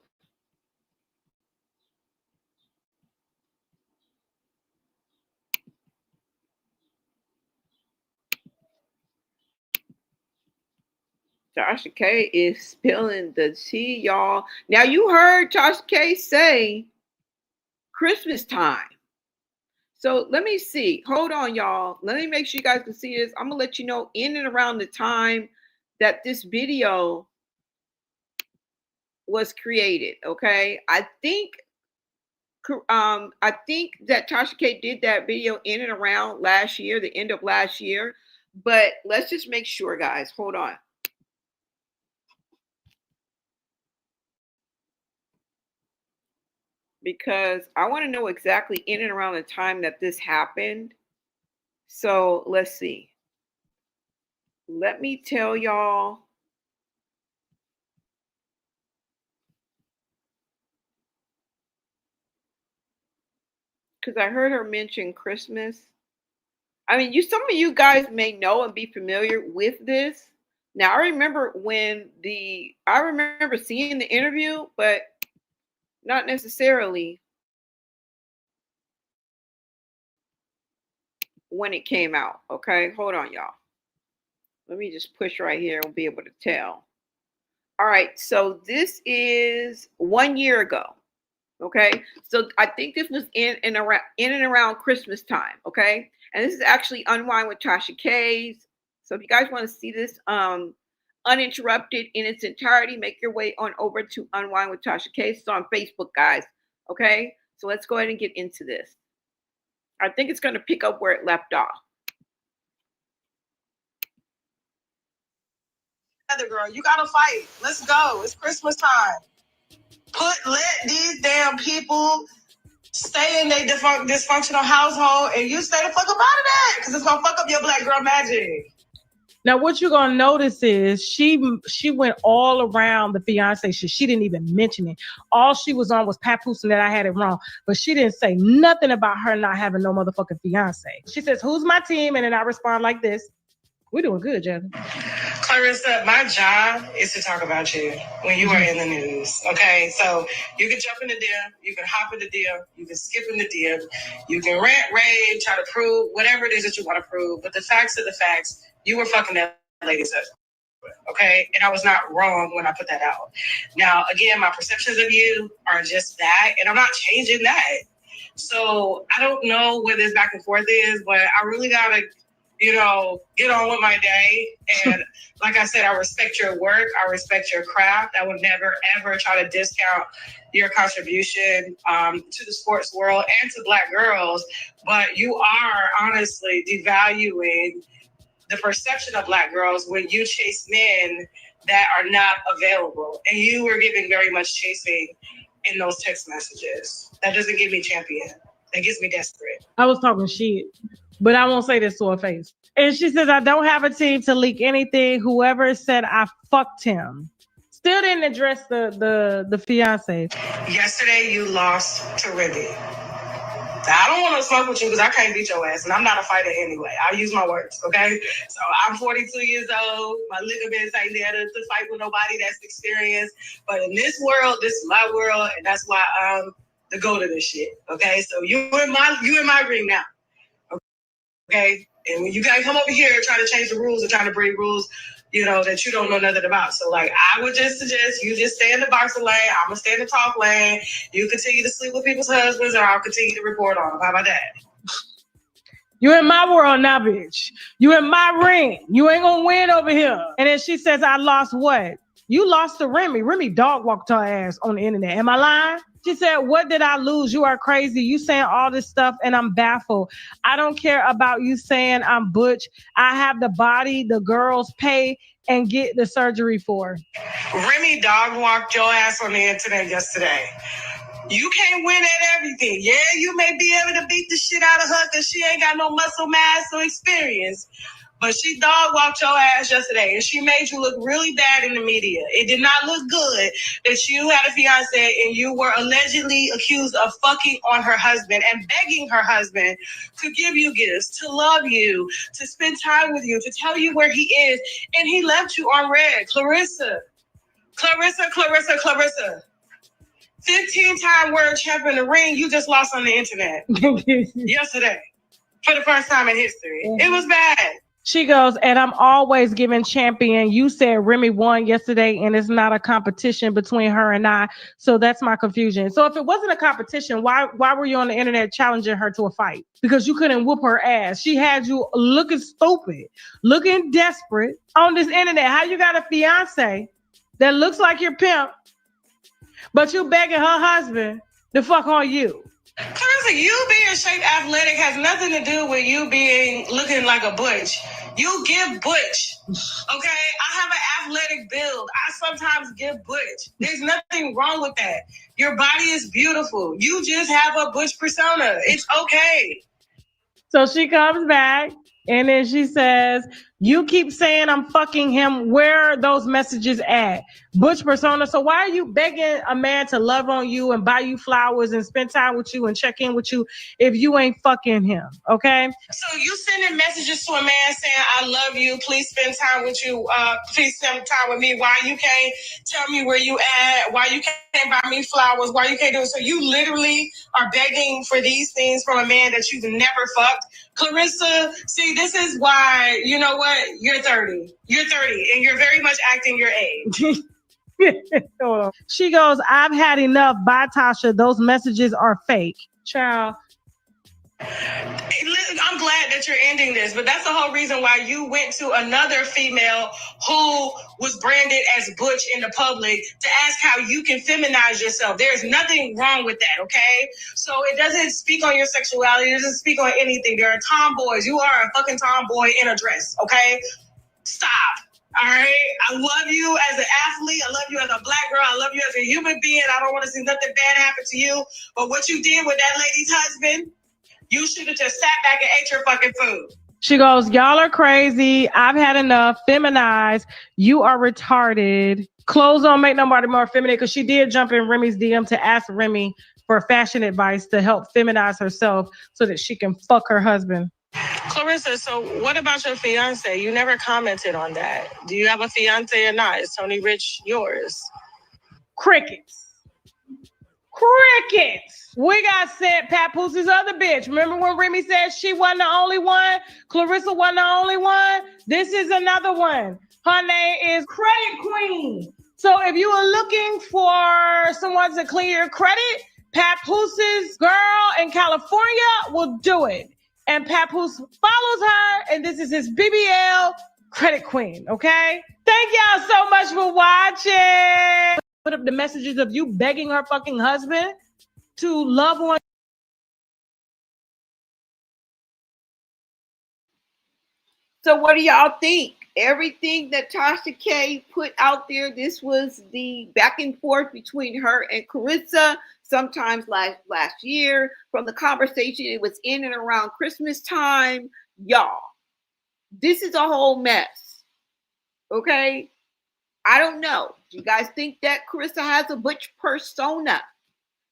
Tasha K is spilling the tea, y'all. Now you heard Tasha K say Christmas time. So let me see. Hold on, y'all. Let me make sure you guys can see this. I'm gonna let you know in and around the time that this video was created. Okay, I think that Tasha K did that video in and around last year, the end of last year. But let's just make sure, guys. Hold on. Because I want to know exactly in and around the time that this happened. So let's see. Let me tell y'all. Because I heard her mention Christmas. I mean, some of you guys may know and be familiar with this. Now, I remember seeing the interview, but not necessarily when it came out. Okay, hold on, y'all. Let me just push right here and be able to tell. All right, so this is 1 year ago. Okay, so I think this was in and around Christmas time. Okay, and this is actually Unwind with Tasha K's. So if you guys want to see this uninterrupted in its entirety, make your way on over to Unwind with Tasha K's. It's on Facebook, guys. Okay, so let's go ahead and get into this. I think it's going to pick up where it left off. Other girl, you gotta fight. Let's go. It's Christmas time. Let these damn people stay in their dysfunctional household, and you stay the fuck up out of that, because it's gonna fuck up your black girl magic. Now, what you're gonna notice is she went all around the fiance shit. She didn't even mention it. All she was on was papoosing that I had it wrong, but she didn't say nothing about her not having no motherfucking fiance. She says, "Who's my team?" And then I respond like this. We're doing good, Jen. Claressa, my job is to talk about you when you are in the news, okay? So you can jump in the DM, you can hop in the DM, you can skip in the DM, you can rant, rave, try to prove whatever it is that you want to prove, but the facts are the facts. You were fucking that lady's husband, okay? And I was not wrong when I put that out. Now, again, my perceptions of you are just that, and I'm not changing that. So I don't know where this back and forth is, but I really gotta get on with my day. And like I said, I respect your work. I respect your craft. I would never, ever try to discount your contribution to the sports world and to black girls. But you are honestly devaluing the perception of black girls when you chase men that are not available. And you were giving very much chasing in those text messages. That doesn't give me champion. That gives me desperate. I was talking shit, but I won't say this to her face. And she says, I don't have a team to leak anything. Whoever said I fucked him. Still didn't address the fiance. Yesterday, you lost to Ribby. I don't want to smoke with you because I can't beat your ass, and I'm not a fighter anyway. I'll use my words, okay? So I'm 42 years old. My ligaments ain't there to fight with nobody that's experienced. But in this world, this is my world, and that's why I'm the goat of this shit, okay? So you in my ring now. Okay, and when you guys come over here trying to change the rules and trying to break rules, that you don't know nothing about. So, like, I would just suggest you just stay in the boxing lane. I'm gonna stay in the talk lane. You continue to sleep with people's husbands, or I'll continue to report on them. How about that? You in my world now, bitch. You in my ring. You ain't gonna win over here. And then she says, I lost what? You lost to Remy. Remy dog walked her ass on the internet. Am I lying? She said, what did I lose? You are crazy. You saying all this stuff and I'm baffled. I don't care about you saying I'm butch. I have the body the girls pay and get the surgery for. Remy dog walked your ass on the internet yesterday. You can't win at everything. Yeah, you may be able to beat the shit out of her because she ain't got no muscle mass or experience. But she dog walked your ass yesterday, and she made you look really bad in the media. It did not look good that you had a fiance and you were allegedly accused of fucking on her husband and begging her husband to give you gifts, to love you, to spend time with you, to tell you where he is, and he left you on red. Claressa. 15-time world champion in the ring, you just lost on the internet yesterday for the first time in history. It was bad. She goes, and I'm always giving champion. You said Remy won yesterday, and it's not a competition between her and I. So that's my confusion. So if it wasn't a competition, why were you on the internet challenging her to a fight? Because you couldn't whoop her ass. She had you looking stupid, looking desperate on this internet. How you got a fiance that looks like your pimp, but you begging her husband to fuck on you? Claressa, you being shape athletic has nothing to do with you being looking like a butch. You give butch, okay? I have an athletic build. I sometimes give butch. There's nothing wrong with that. Your body is beautiful. You just have a butch persona. It's okay. So she comes back and then she says, you keep saying I'm fucking him. Where are those messages at? Butch persona. So why are you begging a man to love on you and buy you flowers and spend time with you and check in with you if you ain't fucking him? Okay. So you sending messages to a man saying, I love you. Please spend time with you. Please spend time with me. Why you can't tell me where you at? Why you can't buy me flowers? Why you can't do it? So you literally are begging for these things from a man that you've never fucked. Claressa, see, this is why, you know what? You're 30. You're 30, and you're very much acting your age. She goes, I've had enough. Bye, Tasha. Those messages are fake. Child. I'm glad that you're ending this, but that's the whole reason why you went to another female who was branded as butch in the public to ask how you can feminize yourself. There's nothing wrong with that, okay? So it doesn't speak on your sexuality. It doesn't speak on anything. There are tomboys. You are a fucking tomboy in a dress, okay? Stop. All right. I love you as an athlete. I love you as a black girl. I love you as a human being. I don't want to see nothing bad happen to you. But what you did with that lady's husband, you should have just sat back and ate your fucking food. She goes, y'all are crazy. I've had enough. Feminize. You are retarded. Clothes don't make nobody more feminine, because she did jump in Remy's DM to ask Remy for fashion advice to help feminize herself so that she can fuck her husband. Claressa, so what about your fiance? You never commented on that. Do you have a fiance or not? Is Tony Rich yours? Crickets. We got sent Papooses' other bitch. Remember when Remy said she wasn't the only one? Claressa wasn't the only one? This is another one. Her name is Credit Queen. So if you are looking for someone to clear your credit, Papooses' girl in California will do it. And Papoose follows her, and this is his BBL Credit Queen, okay? Thank y'all so much for watching. Put up the messages of you begging her fucking husband to love on. So what do y'all think? Everything that Tasha K put out there, this was the back and forth between her and Claressa. Sometimes last year, from the conversation, it was in and around Christmas time. Y'all, this is a whole mess. Okay? I don't know. Do you guys think that Claressa has a butch persona?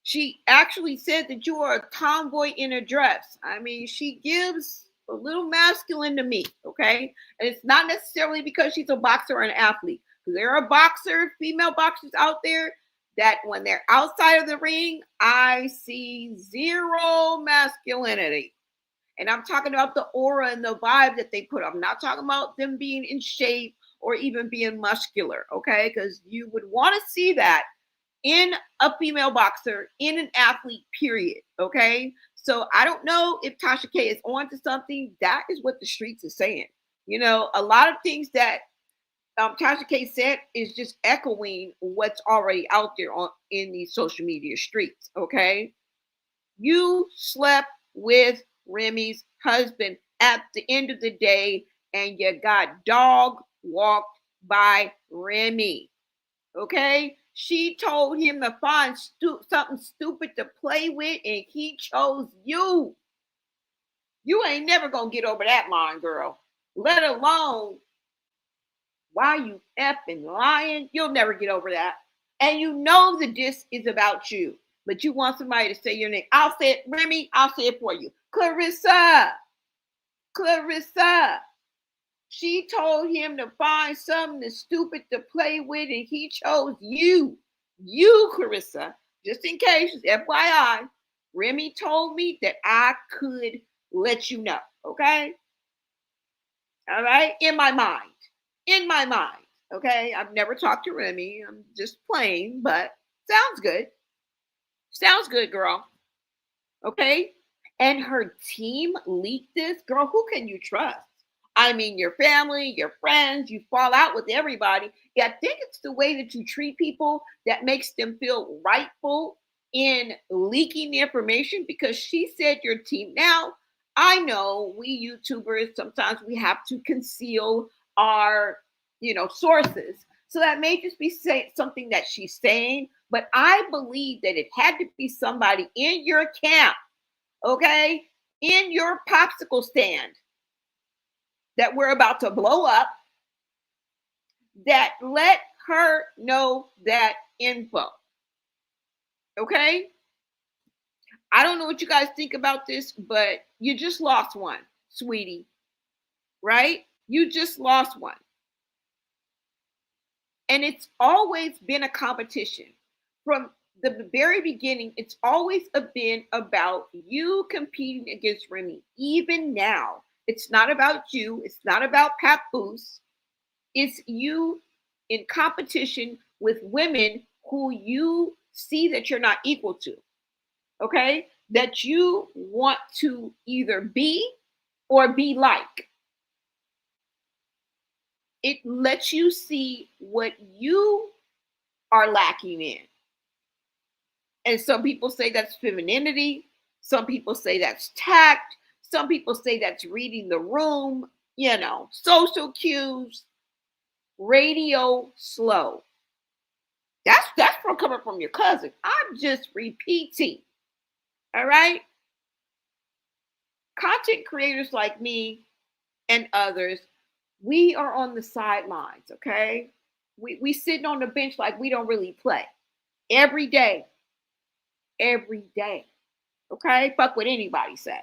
She actually said that you are a tomboy in a dress. I mean, she gives a little masculine to me, okay? And it's not necessarily because she's a boxer or an athlete. There are female boxers out there that when they're outside of the ring, I see zero masculinity. And I'm talking about the aura and the vibe that they put up. I'm not talking about them being in shape or even being muscular, okay? Because you would want to see that in a female boxer, in an athlete, period, okay? So I don't know if Tasha K is on to something. That is what the streets is saying. You know, a lot of things that Tasha K said is just echoing what's already out there in these social media streets, okay? You slept with Remy's husband at the end of the day, and you got dog walked by Remy, okay? She told him to find something stupid to play with, and he chose you. You ain't never gonna get over that line, girl. let alone why you effing lying. You'll never get over that. And you know the diss is about you, but you want somebody to say your name. I'll say it, Remy, I'll say it for you. Claressa. She told him to find something stupid to play with, and he chose you. You, Claressa. Just in case, FYI, Remy told me that I could let you know, okay? All right? In my mind. Okay? I've never talked to Remy. I'm just playing, but sounds good. Sounds good, girl. Okay? And her team leaked this. Girl, who can you trust? I mean, your family, your friends, you fall out with everybody. Yeah, I think it's the way that you treat people that makes them feel rightful in leaking the information, because she said your team. Now, I know we YouTubers, sometimes we have to conceal our, sources. So that may just be something that she's saying, but I believe that it had to be somebody in your camp, okay, in your popsicle stand that we're about to blow up, that let her know that info. Okay? I don't know what you guys think about this, but you just lost one, sweetie. Right? You just lost one. And it's always been a competition. From the very beginning, it's always been about you competing against Remy. Even now, it's not about you. It's not about Papoose. It's you in competition with women who you see that you're not equal to. Okay? That you want to either be or be like. It lets you see what you are lacking in. And some people say that's femininity. Some people say that's tact. Some people say that's reading the room, social cues, radio slow. That's from coming from your cousin. I'm just repeating. All right? Content creators like me and others, we are on the sidelines, okay? We sitting on the bench like we don't really play. Every day. Okay? Fuck what anybody say.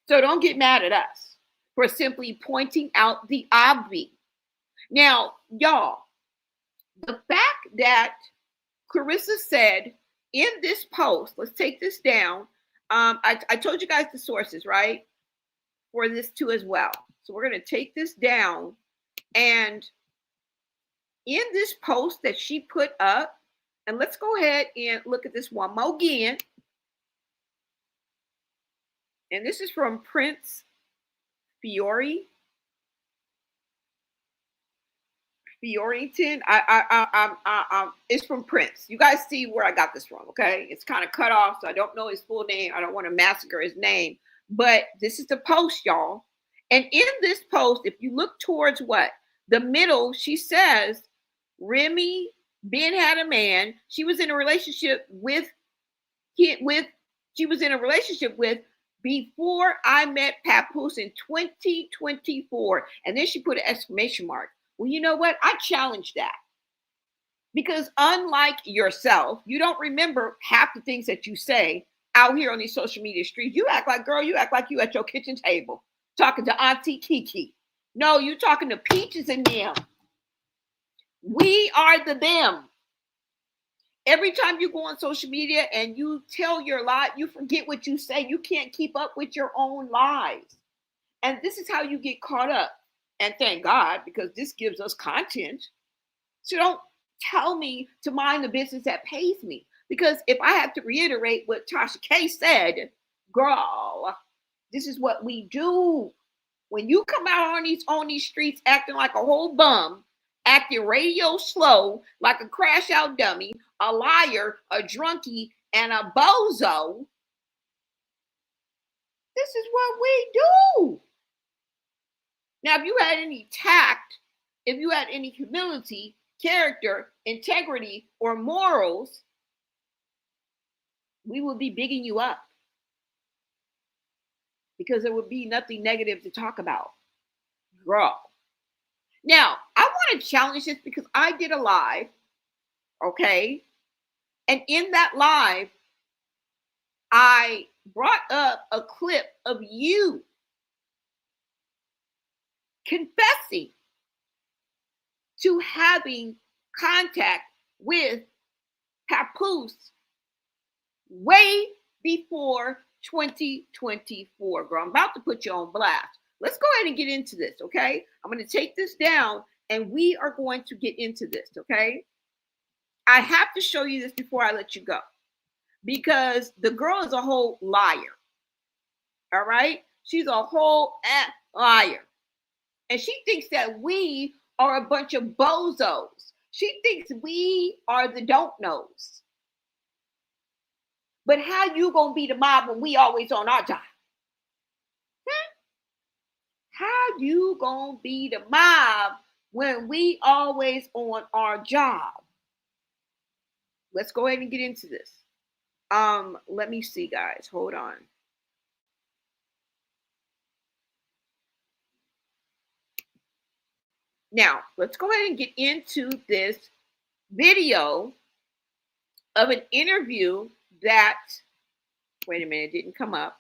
So don't get mad at us for simply pointing out the obvious. Now, y'all, the fact that Claressa said in this post, let's take this down. I told you guys the sources, right? For this too as well. So we're going to take this down. And in this post that she put up, and let's go ahead and look at this one more again. And this is from Prince Fiorington. It's from Prince. You guys see where I got this from, okay? It's kind of cut off, so I don't know his full name. I don't want to massacre his name. But this is the post, y'all. And in this post, if you look towards the middle, she says, Remy Ben had a man. She was in a relationship with before I met Papoose in 2024. And then she put an exclamation mark. Well, you know what? I challenge that. Because unlike yourself, you don't remember half the things that you say out here on these social media streets. You act like you at your kitchen table talking to Auntie Kiki. No, you talking to Peaches and them. We are the them. Every time you go on social media and you tell your lie, you forget what you say. You can't keep up with your own lies. And this is how you get caught up. And thank God, because this gives us content. So don't tell me to mind the business that pays me. Because if I have to reiterate what Tasha K said, girl, this is what we do. When you come out on these streets acting like a whole bum, acting radio slow, like a crash out dummy, a liar, a drunkie, and a bozo, this is what we do. Now, if you had any tact, if you had any humility, character, integrity, or morals, we would be bigging you up. because there would be nothing negative to talk about. Girl. Now, I want to challenge this because I did a live, okay? And in that live, I brought up a clip of you confessing to having contact with Papoose way before 2024. Girl, I'm about to put you on blast. Let's go ahead and get into this, okay? I'm going to take this down and we are going to get into this, okay? I have to show you this before I let you go because the girl is a whole liar, all right? She's a whole liar. And she thinks that we are a bunch of bozos. She thinks we are the don't knows. But how you gonna be the mob when we always on our job? How you gonna be the mob when we always on our job? Let's go ahead and get into this. Let me see, guys. Hold on. Now, let's go ahead and get into this video of an interview that, wait a minute, it didn't come up.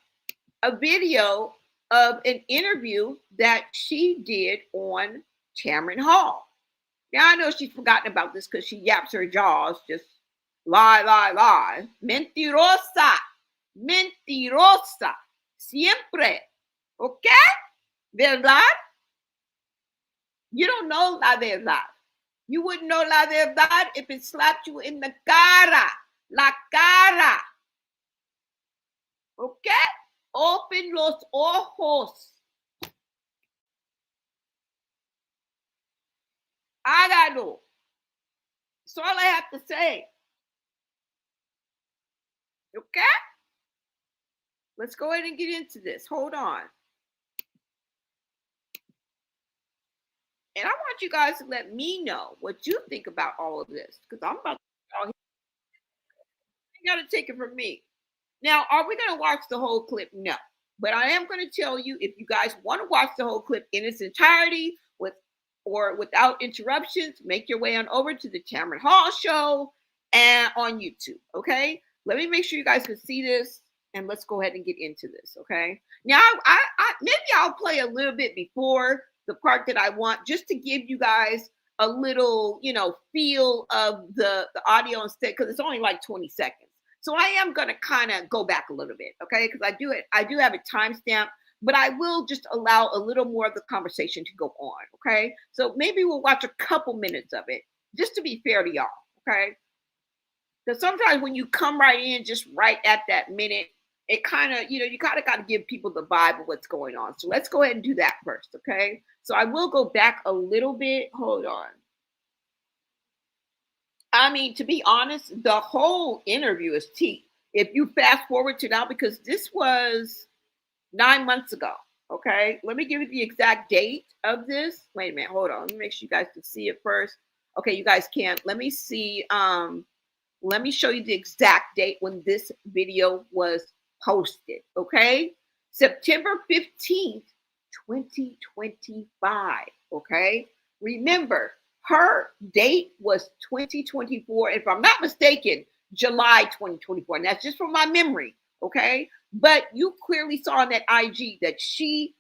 A video of an interview that she did on Tamron Hall. Now, I know she's forgotten about this because she yaps her jaws, just lie, lie, lie. Mentirosa. Mentirosa. Siempre. Okay? ¿Verdad? You don't know la verdad. You wouldn't know la verdad if it slapped you in the cara. La cara. Okay? Open los ojos. Hágalo. That's all I have to say. Okay? Let's go ahead and get into this. Hold on. And I want you guys to let me know what you think about all of this. Because I'm about to you gotta take it from me. Now, are we gonna watch the whole clip? No. But I am gonna tell you, if you guys want to watch the whole clip in its entirety with or without interruptions, make your way on over to the Tamron Hall show and on YouTube. Okay. Let me make sure you guys can see this and let's go ahead and get into this. Okay. Now I maybe I'll play a little bit before the part that I want, just to give you guys a little, feel of the audio instead, because it's only like 20 seconds. So I am going to kind of go back a little bit, okay? Because I do have a timestamp, but I will just allow a little more of the conversation to go on, okay? So maybe we'll watch a couple minutes of it, just to be fair to y'all, okay? Because sometimes when you come right in, just right at that minute, it kind of, you kind of got to give people the vibe of what's going on. So let's go ahead and do that first, okay? So I will go back a little bit. Hold on. I mean, to be honest, the whole interview is tea. If you fast forward to now, because this was 9 months ago, okay? Let me give you the exact date of this. Wait a minute, hold on. Let me make sure you guys can see it first. Okay, you guys can't. Let me see. Let me show you the exact date when this video was posted, okay? September 15th, 2025, okay? Remember, her date was 2024. If I'm not mistaken, July 2024. And that's just from my memory, okay? But you clearly saw on that IG that she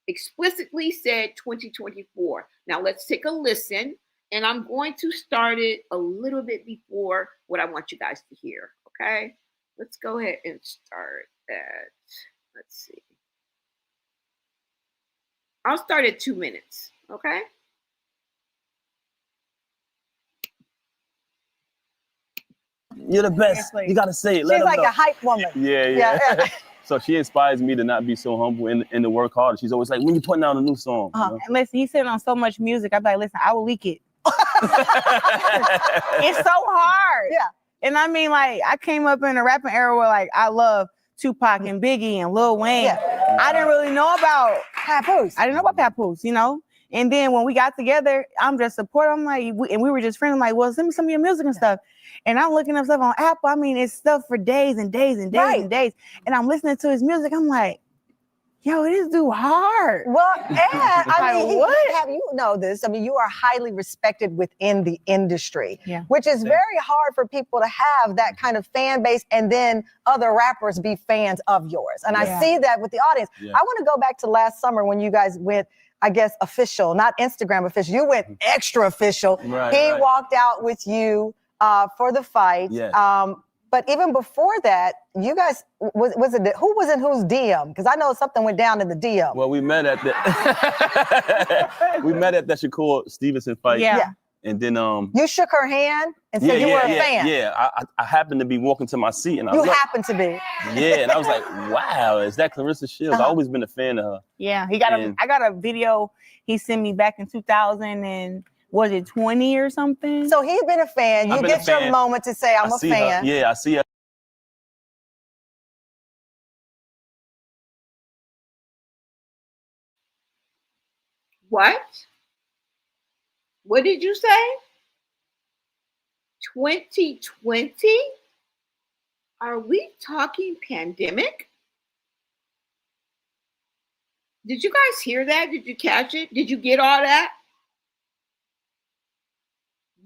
explicitly said 2024. Now let's take a listen. And I'm going to start it a little bit before what I want you guys to hear, okay? Let's go ahead and start at, let's see. I'll start at 2 minutes, okay? You're the best. You gotta say it. Let She's like know. a hype woman. Yeah. So she inspires me to not be so humble and to work hard. She's always like, when you putting out a new song? You know? And listen, he's sitting on so much music. I'm like, listen, I will leak it. It's so hard. Yeah. And I mean, like, I came up in a rapping era where, like, I love Tupac and Biggie and Lil Wayne. Yeah. I didn't really know about Papoose. I didn't know about Papoose, And then when we got together, I'm just supporting. I'm like, and we were just friends. I'm like, well, send me some of your music and stuff. And I'm looking up stuff on Apple. I mean, it's stuff for days and days and days and days. And I'm listening to his music. I'm like, yo, this dude hard. Well, and I Like, mean, what? have you know this? I mean, you are highly respected within the industry, Yeah. which is very hard for people to have that kind of fan base and then other rappers be fans of yours. And I see that with the audience. Yeah. I want to go back to last summer when you guys went, I guess, official, not Instagram official. You went extra official. Right, he right. walked out with you for the fight. Yes. But even before that, you guys, was it who was in whose DM? Because I know something went down in the DM. Well, we met at the Shakur Stevenson fight. Yeah. And then You shook her hand and said you were a fan. Yeah, I happened to be walking to my seat and I You looked. happened to be. Yeah, and I was like, wow, is that Claressa Shields? I've always been a fan of her. Yeah, I got a video he sent me back in 2000 and was it 20 or something? So he's been a fan. You get your moment to say, I'm a fan. Yeah, I see her. What? What did you say? 2020? Are we talking pandemic? Did you guys hear that? Did you catch it? Did you get all that?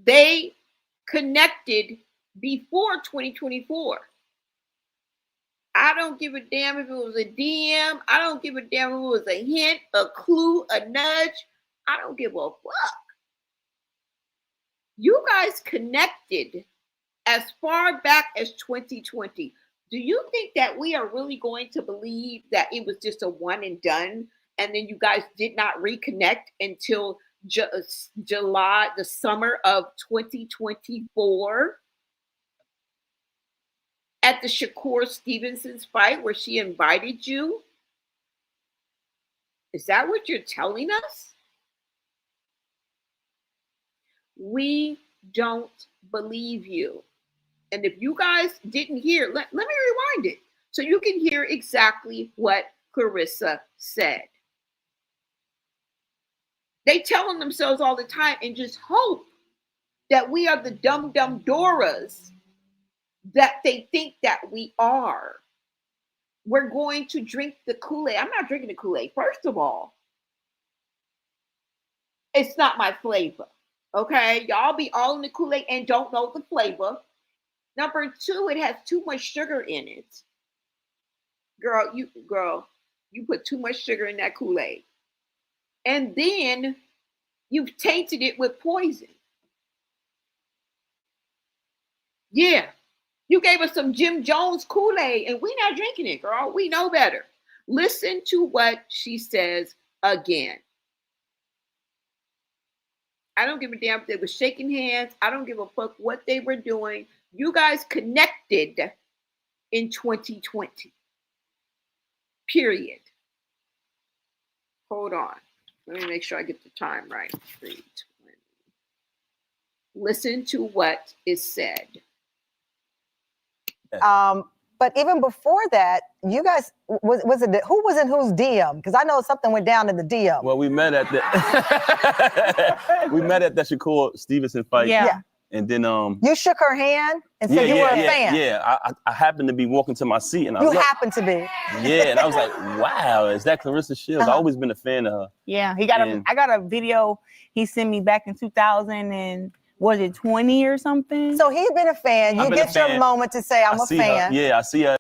They connected before 2024. I don't give a damn if it was a DM. I don't give a damn if it was a hint, a clue, a nudge. I don't give a fuck. You guys connected as far back as 2020. Do you think that we are really going to believe that it was just a one and done and then you guys did not reconnect until July, the summer of 2024? At the Shakur Stevenson's fight where she invited you? Is that what you're telling us? We don't believe you. And if you guys didn't hear, let me rewind it so you can hear exactly what Claressa said. They telling themselves all the time and just hope that we are the dumb Doras that they think that we are. We're going to drink the Kool-Aid. I'm not drinking the Kool-Aid. First of all, it's not my flavor. Okay? Y'all be all in the Kool-Aid and don't know the flavor. Number two, it has too much sugar in it. Girl, you put too much sugar in that Kool-Aid. And then you've tainted it with poison. Yeah. You gave us some Jim Jones Kool-Aid and we're not drinking it, girl. We know better. Listen to what she says again. I don't give a damn if they were shaking hands. I don't give a fuck what they were doing. You guys connected in 2020. Period. Hold on. Let me make sure I get the time right. 3:20. Listen to what is said. But even before that, you guys, was it who was in whose DM? Because I know something went down in the DM. Well, we met at the Shakur Stevenson fight. Yeah. And then You shook her hand and said you were a fan. Yeah, I happened to be walking to my seat and I You looked. happened to be. Yeah, and I was like, wow, is that Claressa Shields? I've always been a fan of her. Yeah, I got a video he sent me back in 2000 and was it 20 or something? So he's been a fan. You get your moment to say, I'm a fan. Yeah, I see her.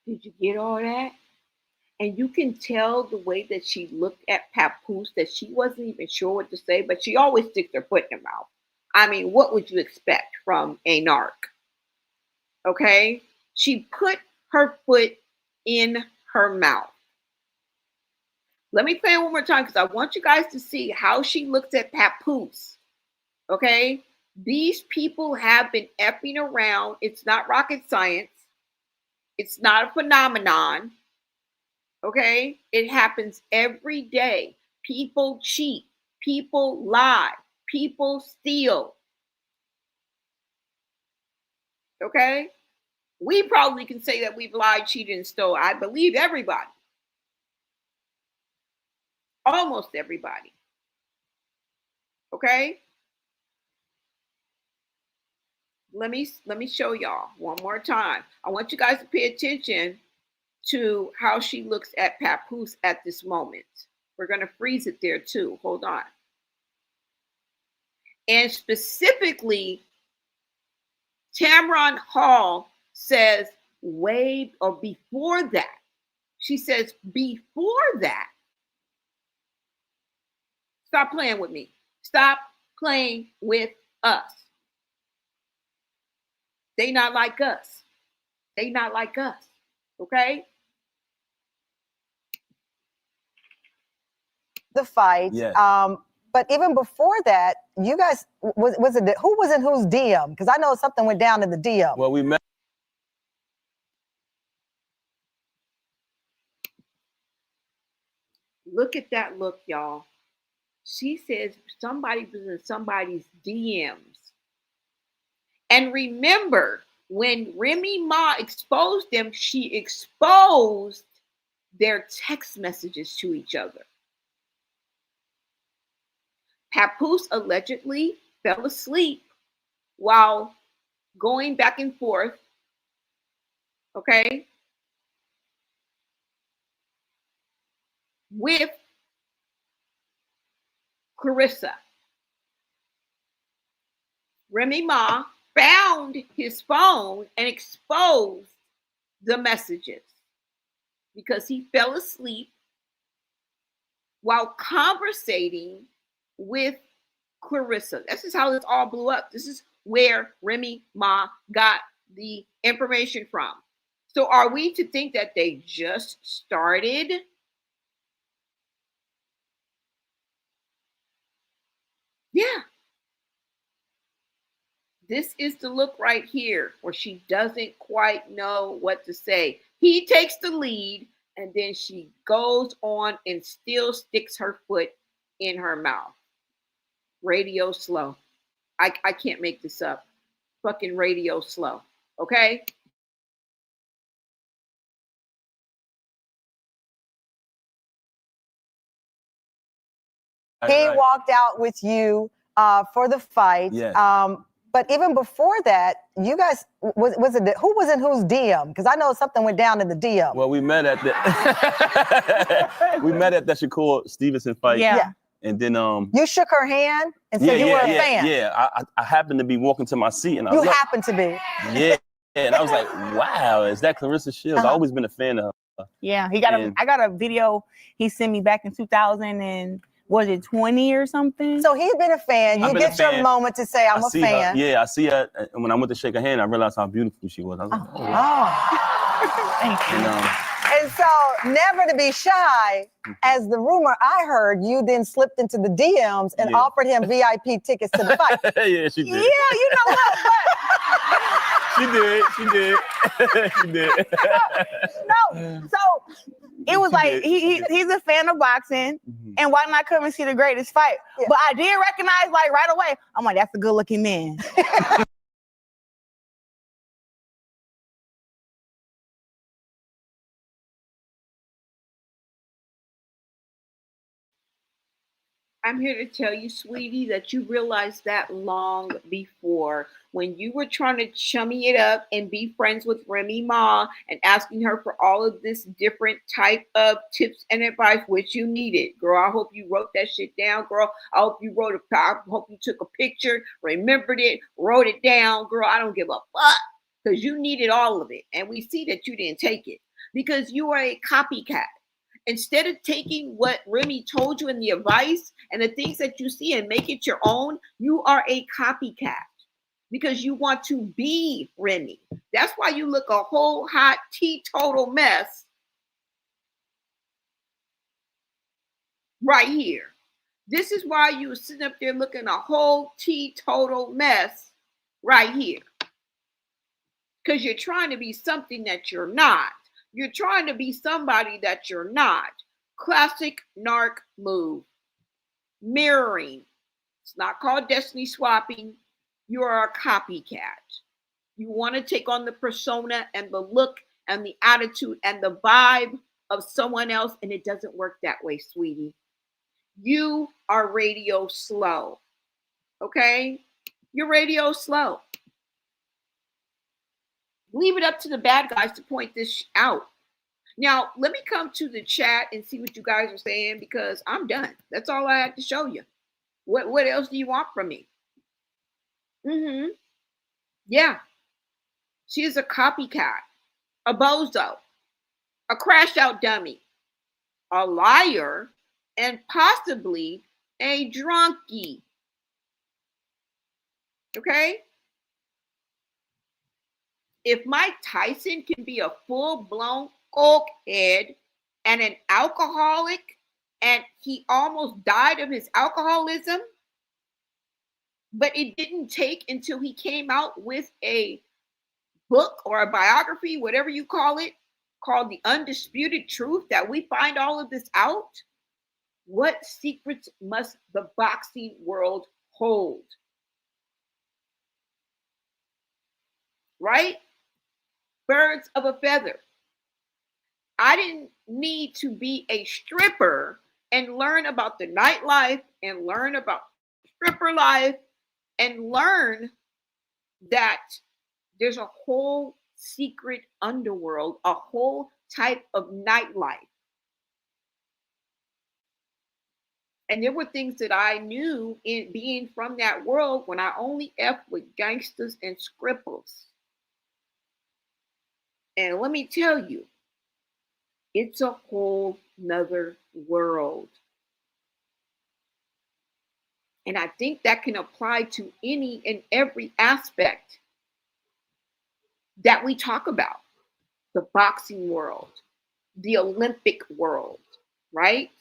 Did you get all that? And you can tell the way that she looked at Papoose that she wasn't even sure what to say, but she always sticks her foot in her mouth. I mean, what would you expect from a narc? Okay? She put her foot in her mouth. Let me play it one more time because I want you guys to see how she looks at Papoose. Okay? These people have been effing around. It's not rocket science. It's not a phenomenon. Okay? It happens every day. People cheat. People lie. People steal. Okay? We probably can say that we've lied, cheated, and stole. I believe everybody. Almost everybody. Okay? let me show y'all one more time. I want you guys to pay attention to how she looks at Papoose at this moment. We're going to freeze it there too. Hold on. And specifically, Tamron Hall says way or before that. She says before that. Stop playing with me. Stop playing with us. They not like us. They not like us. Okay? The fight. Yeah. But even before that, you guys, was it who was in whose DM? Because I know something went down in the DM. Well, we met. Look at that look, y'all. She says somebody was in somebody's DMs. And remember, when Remy Ma exposed them, she exposed their text messages to each other. Papoose allegedly fell asleep while going back and forth, okay, with Claressa. Remy Ma found his phone and exposed the messages because he fell asleep while conversating with Claressa. This is how this all blew up. This is where Remy Ma got the information from. So are we to think that they just started? Yeah. This is the look right here where she doesn't quite know what to say. He takes the lead and then she goes on and still sticks her foot in her mouth. Radio slow. I can't make this up. Fucking radio slow. Okay? He walked out with you for the fight. Yeah. But even before that, you guys, was it who was in whose DM? Because I know something went down in the DM. Well, we met at the that Shakur Stevenson fight. Yeah. And then you shook her hand and said you were a fan. Yeah. I happened to be walking to my seat and I happened to be. Yeah. And I was like, wow, is that Claressa Shields? I've always been a fan of her. Yeah, I got a video he sent me back in 2000 and was it 20 or something? So he's been a fan. You get your moment to say, I'm a fan. I see her. And when I went to shake her hand, I realized how beautiful she was. I was like, oh. Thank you. And so, never to be shy, as the rumor I heard, you then slipped into the DMs and offered him VIP tickets to the fight. Yeah, she did. Yeah, you know what? She did. She did. No, so it was like he's a fan of boxing, and why not come and see the greatest fight? Yeah. But I did recognize like right away. I'm like, that's a good looking man. I'm here to tell you, sweetie, that you realized that long before when you were trying to chummy it up and be friends with Remy Ma and asking her for all of this different type of tips and advice, which you needed. Girl, I hope you wrote that shit down, girl. I hope you took a picture, remembered it, wrote it down. Girl, I don't give a fuck because you needed all of it. And we see that you didn't take it because you are a copycat. Instead of taking what Remy told you in the advice and the things that you see and make it your own, you are a copycat because you want to be Remy. That's why you look a whole hot teetotal mess right here. This is why you were sitting up there looking a whole teetotal mess right here. Because you're trying to be something that you're not. You're trying to be somebody that you're not. Classic narc move. Mirroring. It's not called destiny swapping. You are a copycat. You want to take on the persona and the look and the attitude and the vibe of someone else, and it doesn't work that way, sweetie. You are radio slow. Okay? You're radio slow. Leave it up to the bad guys to point this out. Now, let me come to the chat and see what you guys are saying, because I'm done. That's all I had to show you. What else do you want from me? Yeah. She is a copycat, a bozo, a crash out dummy, a liar, and possibly a drunkie. Okay? If Mike Tyson can be a full-blown cokehead and an alcoholic, and he almost died of his alcoholism, but it didn't take until he came out with a book or a biography, whatever you call it, called The Undisputed Truth, that we find all of this out. What secrets must the boxing world hold? Right? Birds of a feather. I didn't need to be a stripper and learn about the nightlife and learn about stripper life and learn that there's a whole secret underworld, a whole type of nightlife. And there were things that I knew in being from that world when I only effed with gangsters and scrippers. And let me tell you, it's a whole nother world. And I think that can apply to any and every aspect that we talk about. The boxing world, the Olympic world, right?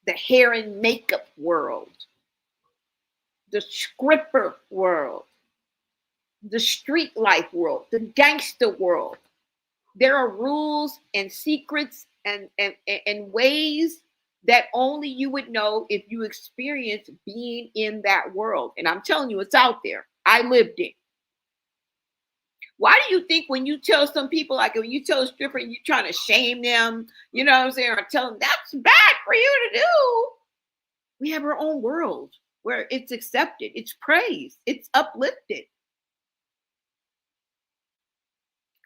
The hair and makeup world, the scripper world, the street life world, the gangster world. There are rules and secrets and ways that only you would know if you experience being in that world. And I'm telling you, it's out there. I lived it. Why do you think when you tell some people, like when you tell a stripper and you're trying to shame them, you know what I'm saying, or tell them that's bad for you to do? We have our own world where it's accepted, it's praised, it's uplifted.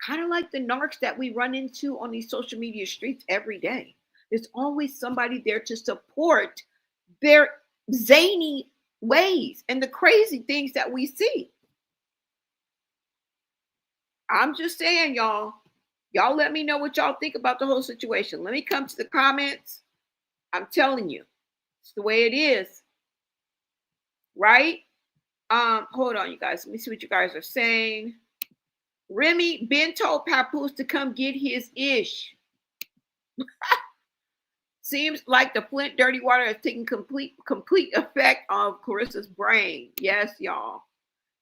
Kind of like the narcs that we run into on these social media streets every day. There's always somebody there to support their zany ways and the crazy things that we see. I'm just saying, y'all let me know what y'all think about the whole situation. Let me come to the comments. I'm telling you, it's the way it is. Right? Hold on, you guys. Let me see what you guys are saying. Remy Ben told Papoose to come get his ish. Seems like the Flint dirty water has taken complete effect on Claressa's brain. Yes, y'all.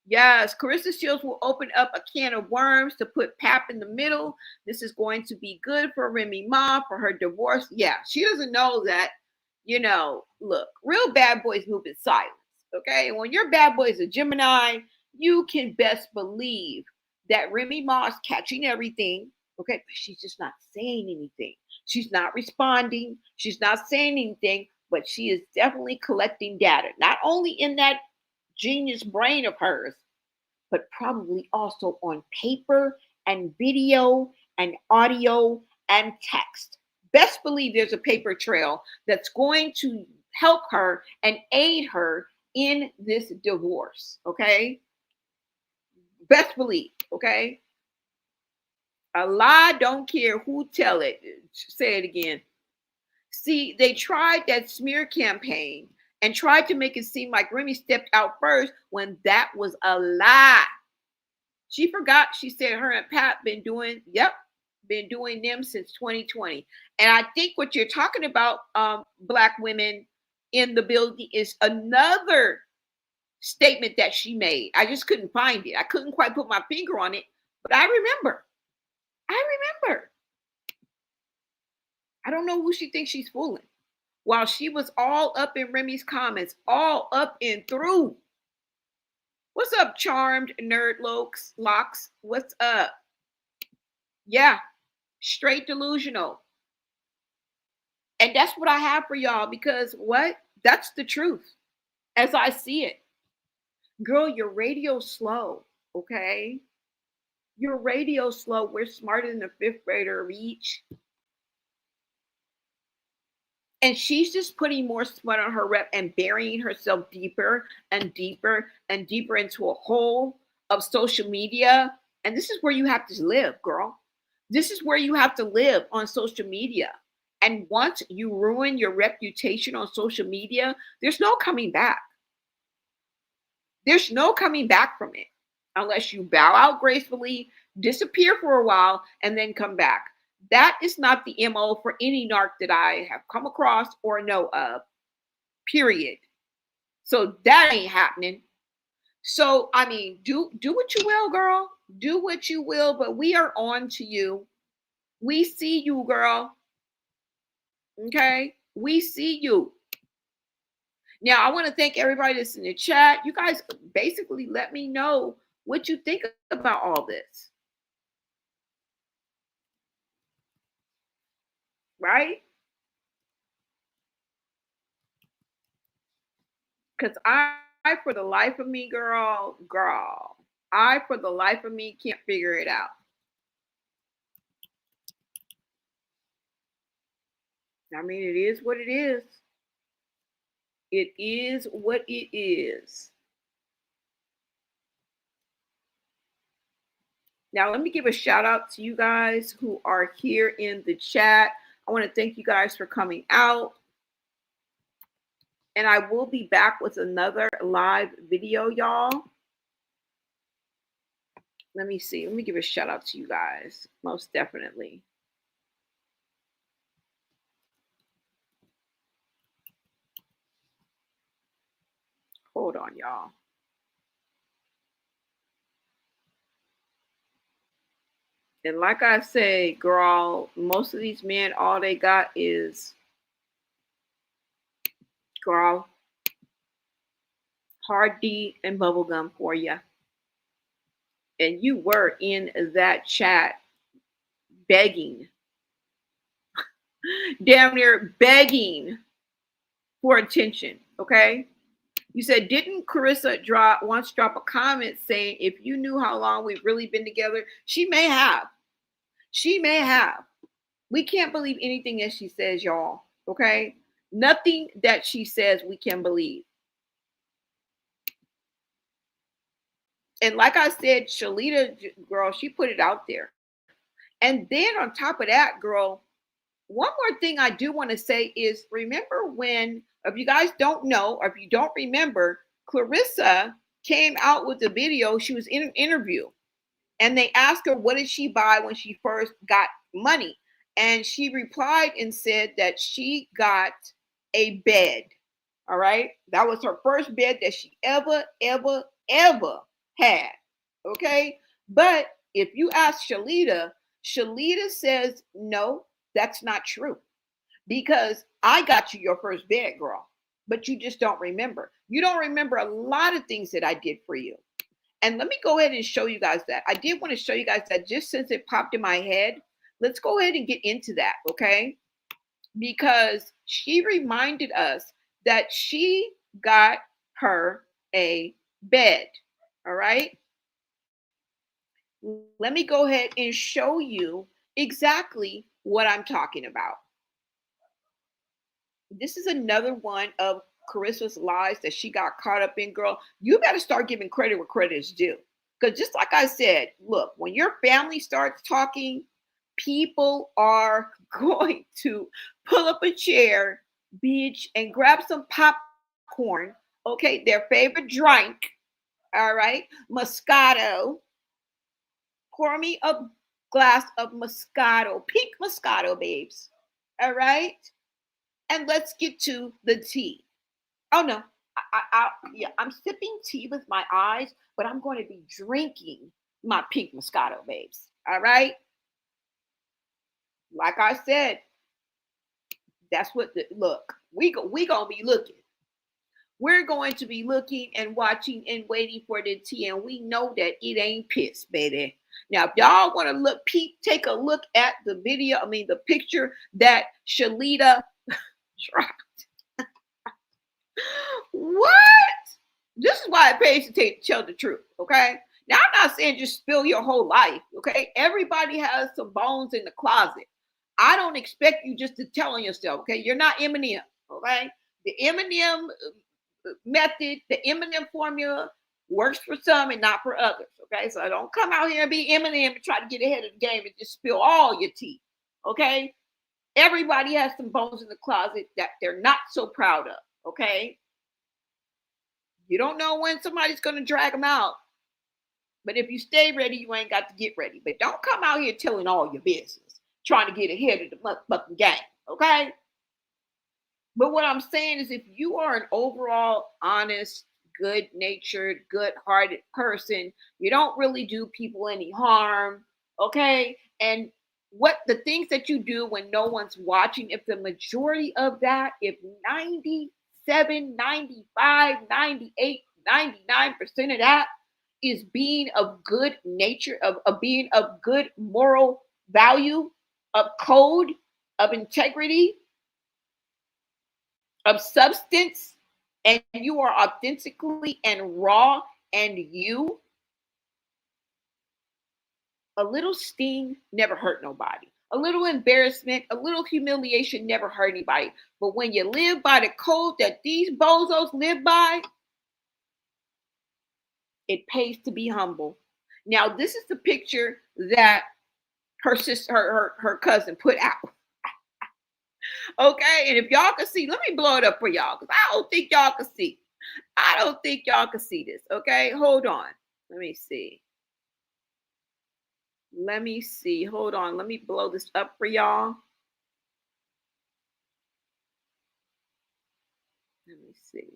Yes, Claressa Shields will open up a can of worms to put Pap in the middle. This is going to be good for Remy Ma for her divorce. Yeah, she doesn't know that, look, real bad boys move in silence, okay? And when your bad boy is a Gemini, you can best believe that Remy Ma is catching everything, okay? But she's just not saying anything. She's not responding. She's not saying anything, but she is definitely collecting data, not only in that genius brain of hers, but probably also on paper and video and audio and text. Best believe there's a paper trail that's going to help her and aid her in this divorce, okay? Best believe, okay? A lie don't care who tell it. Say it again. See, they tried that smear campaign and tried to make it seem like Remy stepped out first when that was a lie. She forgot. She said her and Pat been doing them since 2020. And I think what you're talking about, Black women in the building, is another statement that she made. I just couldn't find it. I couldn't quite put my finger on it, but I remember. I don't know who she thinks she's fooling. While she was all up in Remy's comments, all up and through. What's up, charmed nerd locks? What's up? Yeah, straight delusional. And that's what I have for y'all, because what? That's the truth as I see it. Girl, your radio's slow. okay? Your radio slow. We're smarter than a fifth grader each. And she's just putting more sweat on her rep and burying herself deeper and deeper and deeper into a hole of social media. And this is where you have to live, girl. This is where you have to live, on social media. And once you ruin your reputation on social media, there's no coming back. There's no coming back from it unless you bow out gracefully, disappear for a while, and then come back. That is not the MO for any narc that I have come across or know of, period. So that ain't happening. So, I mean, do what you will, girl. Do what you will, but we are on to you. We see you, girl. Okay? We see you. Now, I want to thank everybody that's in the chat. You guys basically let me know what you think about all this. Right? Because I, for the life of me, girl, I, for the life of me, can't figure it out. I mean, it is what it is. It is what it is. Now, let me give a shout out to you guys who are here in the chat. I want to thank you guys for coming out. And I will be back with another live video, y'all. Let me see. Let me give a shout out to you guys. Most definitely. Hold on, y'all. And like I say, girl, most of these men, all they got is, girl, hard D and bubblegum for you. And you were in that chat begging, damn near begging for attention, okay? You said, didn't Claressa once drop a comment saying, if you knew how long we've really been together? She may have. She may have. We can't believe anything that she says, y'all, okay? Nothing that she says we can believe. And like I said, Shalita, girl, she put it out there. And then on top of that, girl, one more thing I do want to say is, remember when, if you guys don't know, or if you don't remember, Claressa came out with a video. She was in an interview and they asked her, what did she buy when she first got money? And she replied and said that she got a bed. All right. That was her first bed that she ever had. Okay. But if you ask Shalita, Shalita says, no, that's not true. Because I got you your first bed, girl, but you just don't remember. You don't remember a lot of things that I did for you. And let me go ahead and show you guys that. I did want to show you guys that just since it popped in my head. Let's go ahead and get into that, okay? Because she reminded us that she got her a bed, all right? Let me go ahead and show you exactly what I'm talking about. This is another one of Claressa's lies that she got caught up in, girl. You better start giving credit where credit is due. Because just like I said, look, when your family starts talking, people are going to pull up a chair, bitch, and grab some popcorn, okay, their favorite drink, all right, Moscato. Pour me a glass of Moscato, pink Moscato, babes, all right? And let's get to the tea. Oh, no, I'm sipping tea with my eyes, but I'm going to be drinking my pink Moscato, babes, all right? Like I said, that's what look, we gonna be looking. We're going to be looking and watching and waiting for the tea, and we know that it ain't piss, baby. Now, if y'all want to look, take a look at the video, the picture that Shalita dropped. What? This is why it pays to tell the truth, okay? Now, I'm not saying just spill your whole life, okay? Everybody has some bones in the closet. I don't expect you just to tell on yourself, okay? You're not Eminem, okay? The Eminem method, the Eminem formula works for some and not for others, okay? So don't come out here and be Eminem and try to get ahead of the game and just spill all your tea, okay? Everybody has some bones in the closet that they're not so proud of, okay? You don't know when somebody's going to drag them out. But if you stay ready, you ain't got to get ready. But don't come out here telling all your business, trying to get ahead of the motherfucking game, okay? But what I'm saying is if you are an overall honest, good-natured, good-hearted person, you don't really do people any harm, okay? And what the things that you do when no one's watching, if the majority of that, if 97, 95, 98, 99% of that is being of good nature, of being of good moral value, of code, of integrity, of substance, and you are authentically and raw and you, a little sting never hurt nobody. A little embarrassment, a little humiliation never hurt anybody. But when you live by the code that these bozos live by, it pays to be humble. Now, this is the picture that her sister, her cousin put out. Okay, and if y'all can see, let me blow it up for y'all because I don't think y'all can see. I don't think y'all can see this. Okay, hold on. Let me see. Let me see. Hold on. Let me blow this up for y'all. Let me see.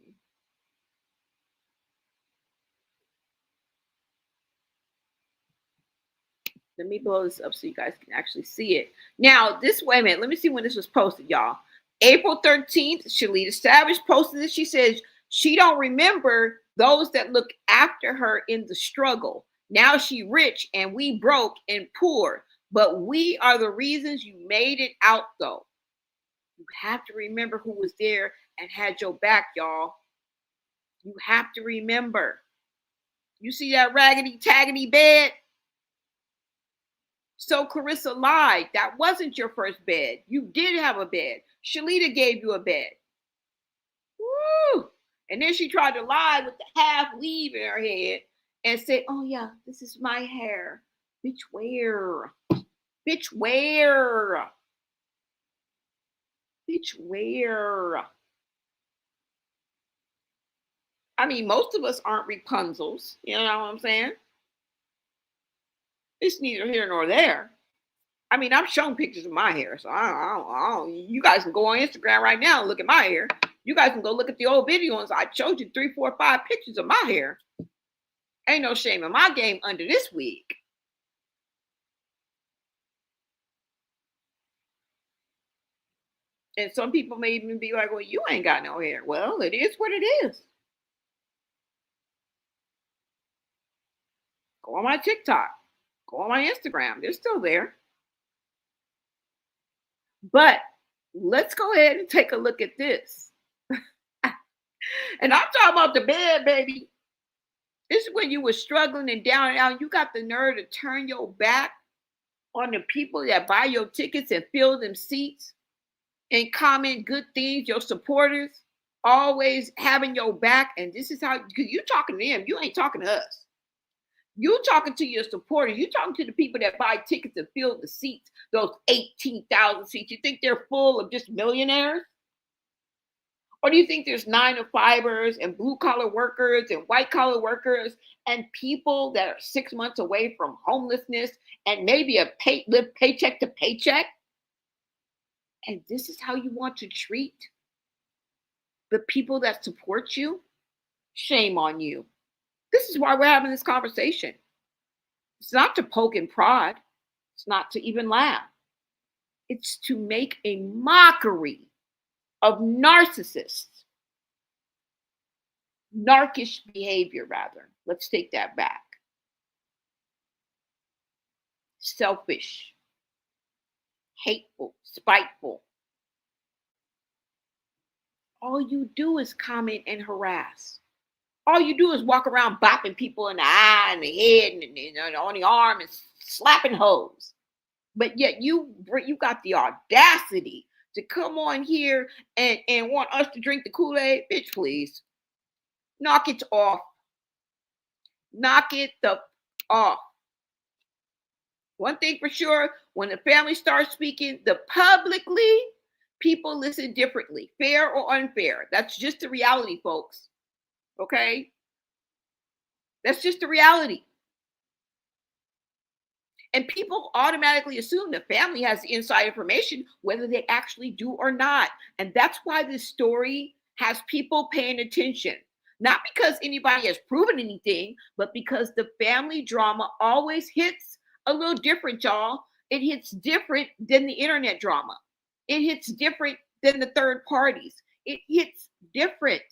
Let me blow this up so you guys can actually see it. Now, this, wait a minute. Let me see when this was posted, y'all. April 13th, Shalita Savage posted this. She says she don't remember those that look after her in the struggle. Now she rich and we broke and poor, but we are the reasons you made it out though. You have to remember who was there and had your back, y'all. You have to remember. You see that raggedy taggedy bed? So Claressa lied. That wasn't your first bed. You did have a bed. Shalita gave you a bed. Woo! And then she tried to lie with the half weave in her head and said, oh yeah, this is my hair. Bitch, where? Bitch, where? Bitch, where? I mean, most of us aren't Rapunzels. You know what I'm saying? It's neither here nor there. I mean, I've shown pictures of my hair, so I don't. You guys can go on Instagram right now and look at my hair. You guys can go look at the old videos. I showed you 3, 4, 5 pictures of my hair. Ain't no shame in my game under this wig. And some people may even be like, well, you ain't got no hair. Well, it is what it is. Go on my TikTok. Go on my Instagram. They're still there. But let's go ahead and take a look at this. And I'm talking about the bed, baby. This is when you were struggling and down and out. You got the nerve to turn your back on the people that buy your tickets and fill them seats and comment good things, your supporters, always having your back. And this is how, because you're talking to them. You ain't talking to us. You talking to your supporters. You talking to the people that buy tickets and fill the seats, those 18,000 seats. You think they're full of just millionaires? Or do you think there's 9-to-5ers and blue-collar workers and white-collar workers and people that are 6 months away from homelessness and maybe live paycheck to paycheck? And this is how you want to treat the people that support you? Shame on you. This is why we're having this conversation. It's not to poke and prod. It's not to even laugh. It's to make a mockery of narcissists. Narcish behavior, rather. Let's take that back. Selfish, hateful, spiteful. All you do is comment and harass. all you do is walk around bopping people in the eye and the head and on the arm and slapping hoes. But yet you got the audacity to come on here and want us to drink the Kool-Aid. Bitch, please. Knock it off. Knock it the off. One thing for sure, when the family starts speaking, publicly, people listen differently, fair or unfair. That's just the reality, folks. Okay? That's just the reality. And people automatically assume the family has the inside information, whether they actually do or not. And that's why this story has people paying attention. Not because anybody has proven anything, but because the family drama always hits a little different, y'all. It hits different than the internet drama. It hits different than the third parties. It hits different.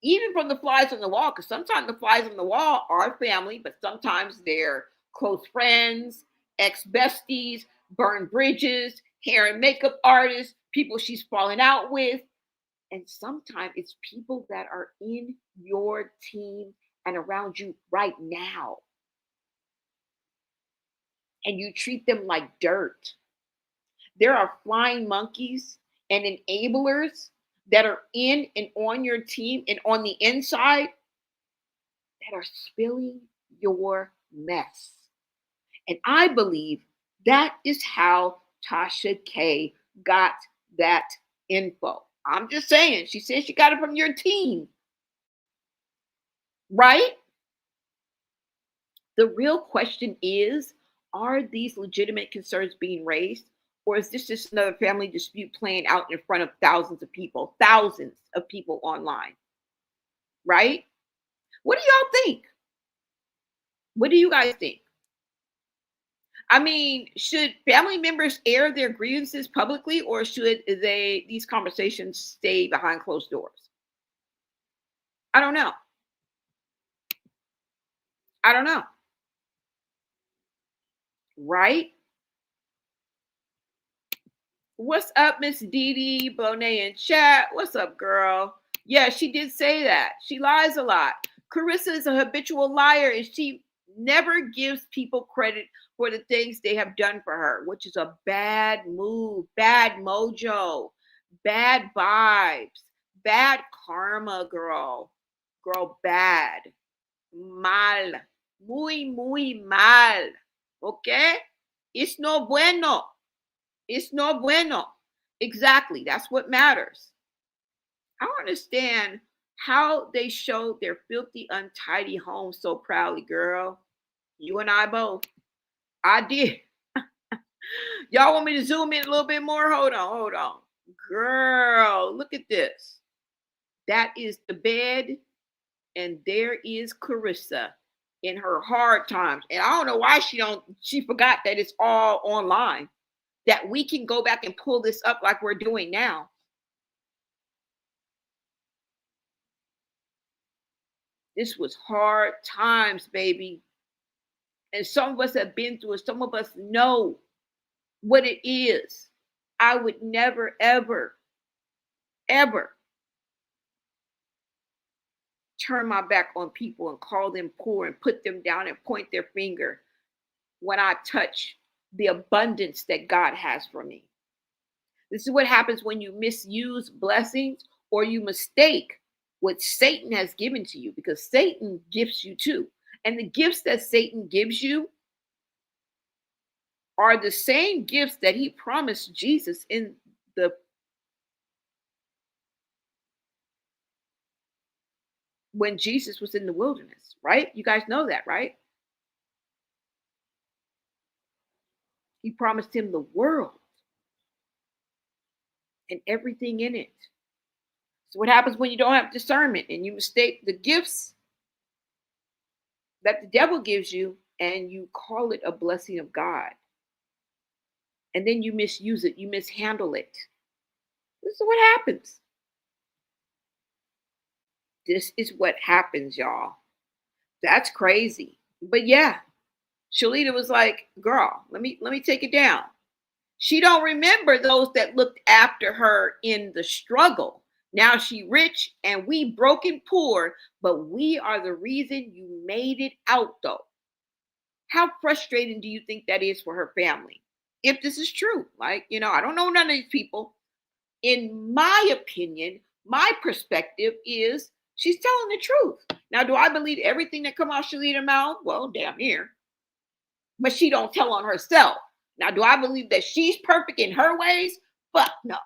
Even from the flies on the wall, because sometimes the flies on the wall are family, but sometimes they're close friends, ex-besties, burned bridges, hair and makeup artists, people she's falling out with. And sometimes it's people that are in your team and around you right now. And you treat them like dirt. There are flying monkeys and enablers that are in and on your team and on the inside that are spilling your mess. And I believe that is how Tasha K got that info. I'm just saying, she said she got it from your team. Right? The real question is, are these legitimate concerns being raised? Or is this just another family dispute playing out in front of thousands of people online? Right? What do y'all think? What do you guys think? I mean, should family members air their grievances publicly, or should these conversations stay behind closed doors? I don't know. I don't know. Right? What's up, Miss Dee Dee Bonet in chat? What's up, girl? Yeah, she did say that. She lies a lot. Claressa is a habitual liar, and she never gives people credit for the things they have done for her, which is a bad move, bad mojo, bad vibes, bad karma, girl. Girl, bad. Mal. Muy, muy mal. Okay? It's no bueno. It's no bueno. Exactly. That's what matters. I don't understand how they showed their filthy, untidy home so proudly, girl. You and I both. I did. Y'all want me to zoom in a little bit more? Hold on. Girl, look at this. That is the bed, and there is Claressa in her hard times. And I don't know why she forgot that it's all online, that we can go back and pull this up like we're doing now. This was hard times, baby. And some of us have been through it. Some of us know what it is. I would never, ever, ever turn my back on people and call them poor and put them down and point their finger when I touch the abundance that God has for me. This is what happens when you misuse blessings or you mistake what Satan has given to you, because Satan gifts you too. And the gifts that Satan gives you are the same gifts that he promised Jesus when Jesus was in the wilderness, right? You guys know that, right? He promised him the world and everything in it. So what happens when you don't have discernment and you mistake the gifts that the devil gives you and you call it a blessing of God? And then you misuse it, you mishandle it. This is what happens. This is what happens, y'all. That's crazy. But yeah, Shalita was like, girl, let me take it down. She don't remember those that looked after her in the struggle. Now she rich and we broken poor, but we are the reason you made it out though. How frustrating do you think that is for her family? If this is true, like, you know, I don't know none of these people. In my opinion, my perspective is she's telling the truth. Now, do I believe everything that come out Shalita's mouth? Well, damn near. But she don't tell on herself. Now, do I believe that she's perfect in her ways? Fuck no.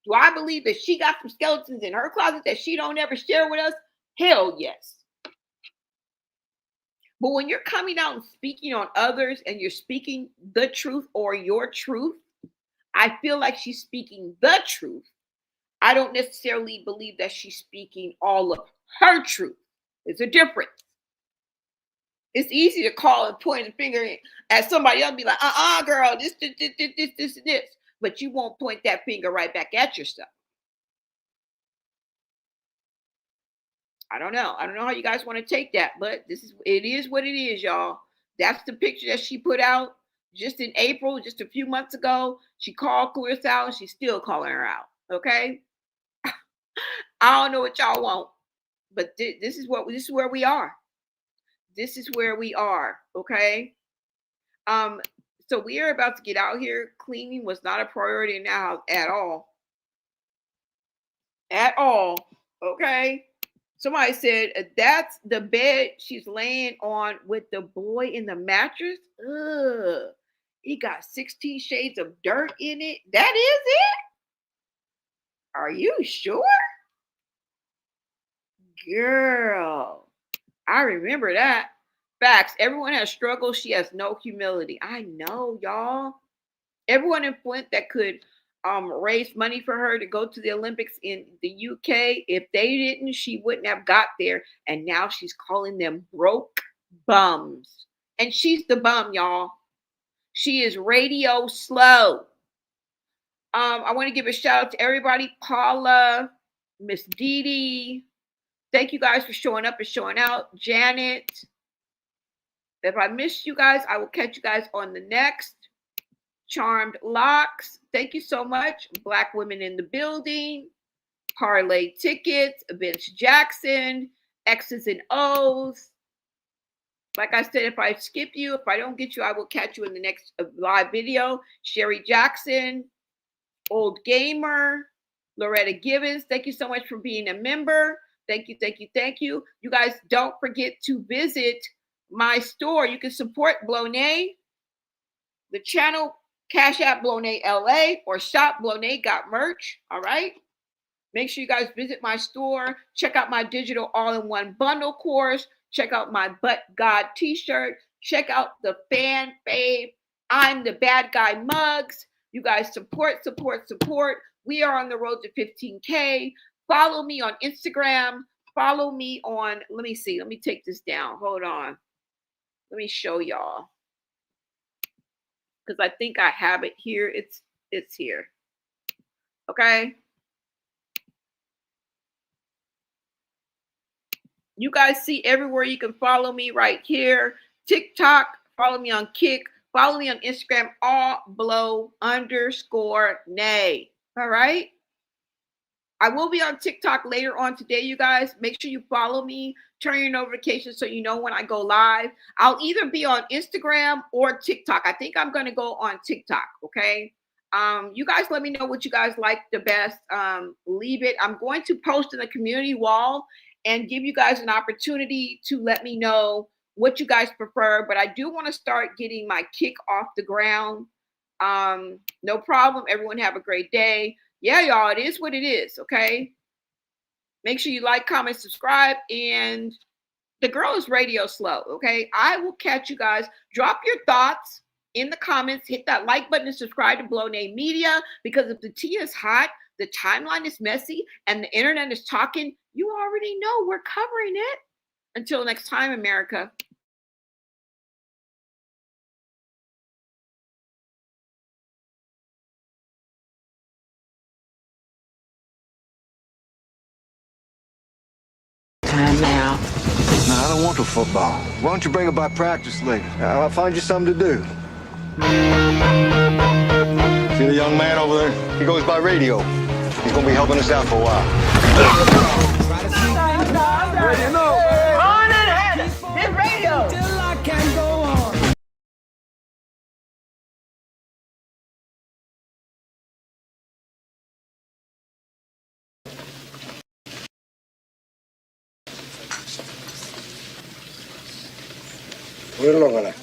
Do I believe that she got some skeletons in her closet that she don't ever share with us? Hell yes. But when you're coming out and speaking on others and you're speaking the truth or your truth, I feel like she's speaking the truth. I don't necessarily believe that she's speaking all of her truth. It's a difference. It's easy to call and point a finger at somebody else and be like, girl, this, and this. But you won't point that finger right back at yourself. I don't know. I don't know how you guys want to take that, but it is what it is, y'all. That's the picture that she put out just in April, just a few months ago. She called Claressa out and she's still calling her out. Okay. I don't know what y'all want, but this is where we are. This is where we are. Okay. So we are about to get out here. Cleaning was not a priority in the house at all. At all. Okay. Somebody said, that's the bed she's laying on with the boy in the mattress. Ugh. He got 16 shades of dirt in it. That is it? Are you sure? Girl, I remember that. Facts. Everyone has struggles. She has no humility. I know, y'all. Everyone in Flint that could raise money for her to go to the Olympics in the UK. If they didn't, she wouldn't have got there. And now she's calling them broke bums. And she's the bum, y'all. She is radio slow. I want to give a shout out to everybody. Paula, Miss Dee Dee. Thank you guys for showing up and showing out. Janet. If I missed you guys, I will catch you guys on the next. Charmed Locks. Thank you so much. Black women in the building. Parlay Tickets. Vince Jackson. X's and O's. Like I said, if I skip you, if I don't get you, I will catch you in the next live video. Sherry Jackson. Old Gamer. Loretta Gibbons. Thank you so much for being a member. Thank you, thank you, thank you. You guys don't forget to visit my store. You can support Blonay. The channel, Cash App Blonay LA or Shop Blonay Got Merch. All right. Make sure you guys visit my store. Check out my digital all-in-one bundle course. Check out my But God t-shirt. Check out the fan fave I'm the Bad Guy mugs. You guys support. We are on the road to 15K. Follow me on Instagram. Follow me on, let me see. Let me take this down. Hold on. Let me show y'all. Because I think I have it here. It's here. Okay. You guys see everywhere you can follow me right here. TikTok. Follow me on Kick. Follow me on Instagram. _Nay. All right. I will be on TikTok later on today, you guys. Make sure you follow me. Turn your notifications so you know when I go live. I'll either be on Instagram or TikTok. I think I'm going to go on TikTok, okay? You guys let me know what you guys like the best. Leave it. I'm going to post in the community wall and give you guys an opportunity to let me know what you guys prefer. But I do want to start getting my Kick off the ground. No problem. Everyone have a great day. Yeah, y'all, it is what it is, okay? Make sure you like, comment, subscribe, and the girl is radio slow, okay? I will catch you guys. Drop your thoughts in the comments. Hit that like button and subscribe to Blonay Media, because if the tea is hot, the timeline is messy, and the internet is talking, you already know we're covering it. Until next time, America. Time now. No, I don't want the football. Why don't you bring it by practice later? I'll find you something to do. See the young man over there? He goes by radio. He's gonna be helping us out for a while. On ahead. Hit radio. We're not gonna.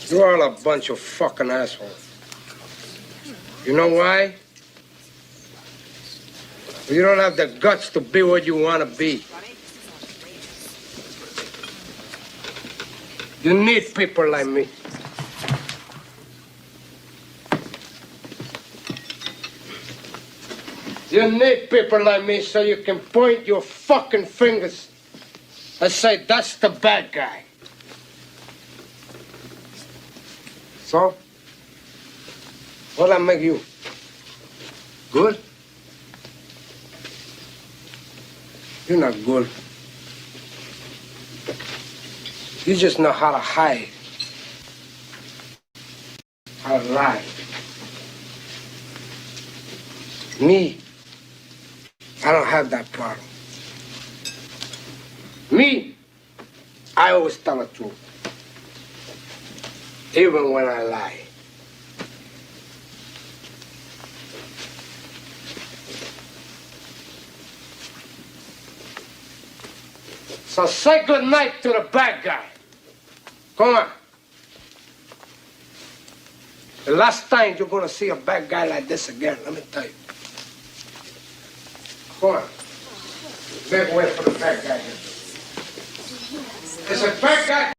You're all a bunch of fucking assholes. You know why? You don't have the guts to be what you want to be. You need people like me. You need people like me so you can point your fucking fingers and say, that's the bad guy. So, what'll that make you? Good? You're not good. You just know how to hide, how to lie. Me, I don't have that problem. Me, I always tell the truth, even when I lie. So say good night to the bad guy. Come on. The last time you're gonna see a bad guy like this again, let me tell you. Come on. Make way for the bad guy here. There's a bad guy.